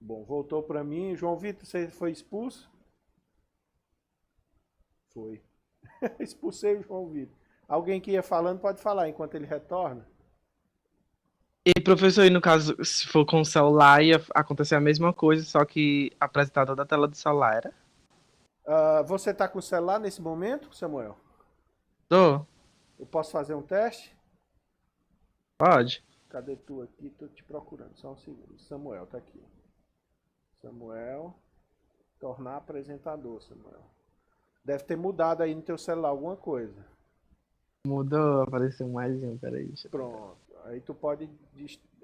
Bom, voltou pra mim. João Vitor, você foi expulso? Foi. Expulsei o João Vitor. Alguém que ia falando pode falar enquanto ele retorna? E professor, e no caso, se for com o celular, ia acontecer a mesma coisa, só que apresentador da tela do celular era? Você tá com o celular nesse momento, Samuel? Tô, Eu posso fazer um teste? pode. Cadê tu aqui? Tô te procurando. Só um segundo. Samuel tá aqui. Samuel. Tornar apresentador, Samuel. Deve ter mudado aí no teu celular alguma coisa. Mudou, apareceu mais um, peraí. Deixa eu... Pronto. Aí tu pode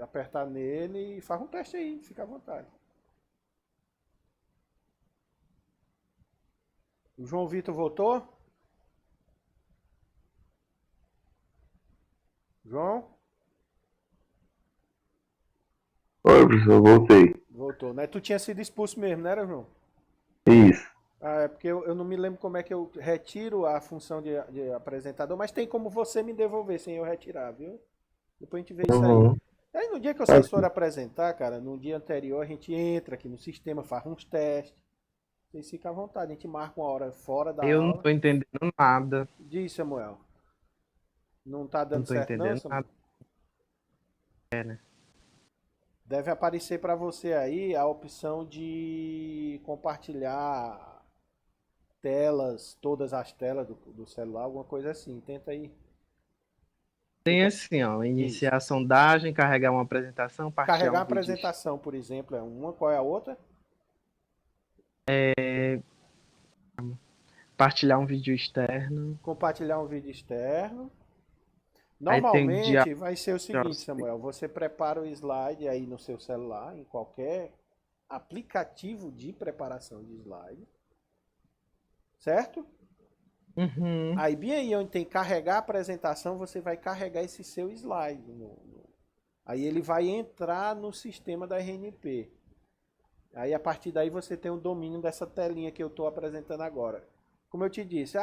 apertar nele e faz um teste aí. Fica à vontade. O João Vitor voltou? João? Oi, professor, voltei. Voltou, né? Tu tinha sido expulso mesmo, não era, João? Isso. É porque eu não me lembro como é que eu retiro a função de apresentador, mas tem como você me devolver sem eu retirar, viu? Depois a gente vê isso aí. Uhum. Aí no dia que vocês forem apresentar, cara, no dia anterior a gente entra aqui no sistema, faz uns testes. Vocês ficam à vontade, a gente marca uma hora fora da Eu não aula. tô entendendo nada. Diz, Samuel. Não tá Não dando tô certo não, entendendo Samuel? nada. É, né? Deve aparecer para você aí a opção de compartilhar telas, todas as telas do celular, alguma coisa assim. Tenta aí. Tem assim, ó, iniciar a sondagem, carregar uma apresentação, partilhar Carregar um a vídeo. apresentação, por exemplo, é uma. Qual é a outra? Partilhar um vídeo externo. Compartilhar um vídeo externo. Aí tem Normalmente vai ser o seguinte, diagnóstico. Samuel. Você prepara o slide aí no seu celular, em qualquer aplicativo de preparação de slide. Certo? Uhum. Aí bem aí onde tem carregar a apresentação, você vai carregar esse seu slide. Aí ele vai entrar no sistema da RNP. Aí a partir daí você tem o domínio dessa telinha que eu estou apresentando agora. Como eu te disse,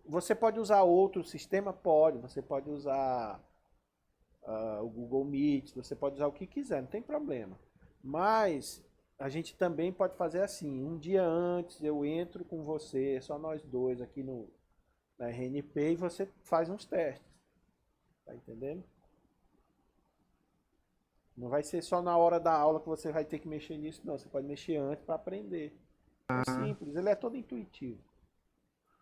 você pode usar outro sistema? Pode. Você pode usar o Google Meet, você pode usar o que quiser, não tem problema. Mas a gente também pode fazer assim, um dia antes eu entro com você, só nós dois aqui na RNP e você faz uns testes. Tá entendendo? Não vai ser só na hora da aula que você vai ter que mexer nisso, não. Você pode mexer antes para aprender. É simples, ele é todo intuitivo.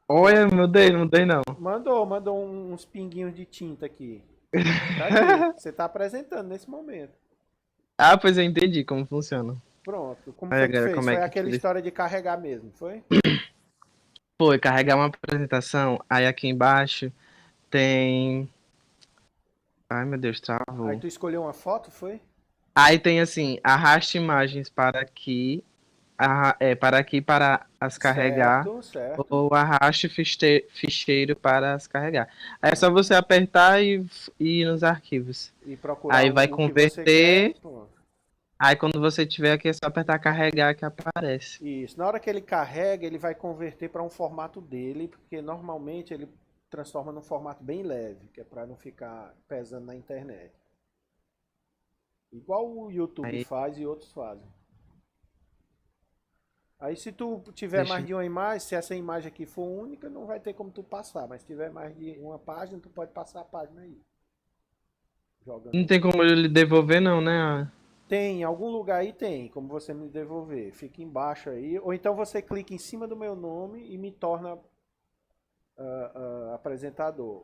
Olha, mudei, não mudei não. Mandou uns pinguinhos de tinta aqui. Tá aqui. Você tá apresentando nesse momento. Ah, pois eu entendi como funciona. Pronto. Como Aí foi que agora, fez? como é Foi que aquela história de carregar mesmo, foi? foi? Carregar uma apresentação, aí aqui embaixo tem. Ai, meu Deus, Aí travou. tu escolheu uma foto, foi? Aí tem assim, arraste imagens para aqui, para aqui para as carregar, Certo, certo. ou arraste ficheiro para as carregar. Aí é só você apertar e ir nos arquivos. E procurar Aí vai o que você quer. converter, Pronto. aí quando você tiver aqui é só apertar carregar que aparece. Isso. Na hora que ele carrega, ele vai converter para um formato dele, porque normalmente ele transforma num formato bem leve, que é para não ficar pesando na internet. Igual o YouTube Aí, faz e outros fazem. Aí se tu tiver deixa mais eu... de uma imagem, se essa imagem aqui for única, não vai ter como tu passar. Mas se tiver mais de uma página, tu pode passar a página aí. Jogando Não tem aqui. como ele devolver não, né? Tem, em algum lugar aí tem, como você me devolver. Fica embaixo aí. Ou então você clica em cima do meu nome e me torna apresentador.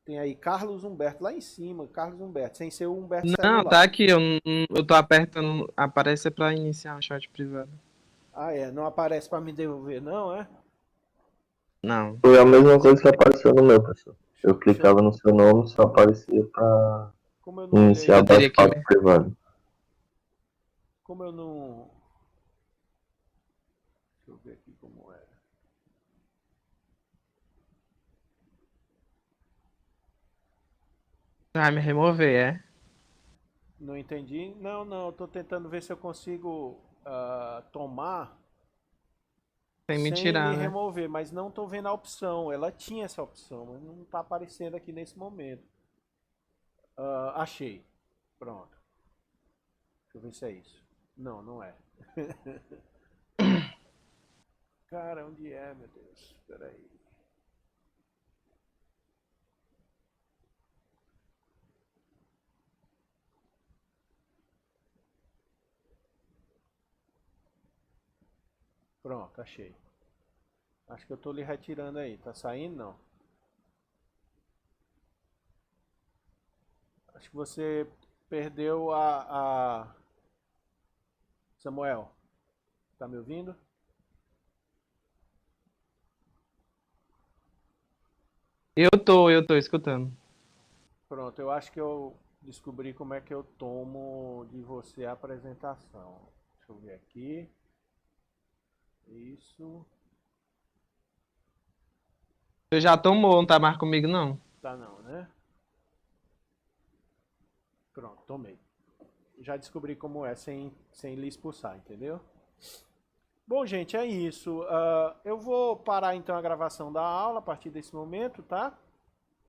Tem aí Carlos Humberto lá em cima, Carlos Humberto, sem ser o Humberto Não, tá celular. aqui, eu tô apertando, aparece pra iniciar um chat privado. Ah, é, não aparece para me devolver, não, é? Não. Foi a mesma coisa que apareceu no meu, pessoal. Eu Deixa eu, clicava no seu nome, só aparecia para como eu não olhei iniciar Eu teria que... bate-papo privado. Como eu não. Deixa eu ver aqui como é. Ah, me remover, é? Não entendi. Não, não, eu tô tentando ver se eu consigo tomar Sem me sem me tirar, né? remover, mas não tô vendo a opção. Ela tinha essa opção, mas não tá aparecendo aqui nesse momento. Achei. Pronto. Deixa eu ver se é isso. Não, não é. Cara, onde é, meu Deus? Espera aí. Pronto, achei. Acho que eu tô lhe retirando aí. Tá saindo? Não. Acho que você perdeu Samuel, tá me ouvindo? Eu tô escutando. Pronto, eu acho que eu descobri como é que eu tomo de você a apresentação. Deixa eu ver aqui. Isso. Você já tomou, não tá mais comigo, não? Tá não, né? Pronto, tomei. Já descobri como é sem lhe expulsar, entendeu? Bom, gente, é isso. Eu vou parar então a gravação da aula a partir desse momento, tá?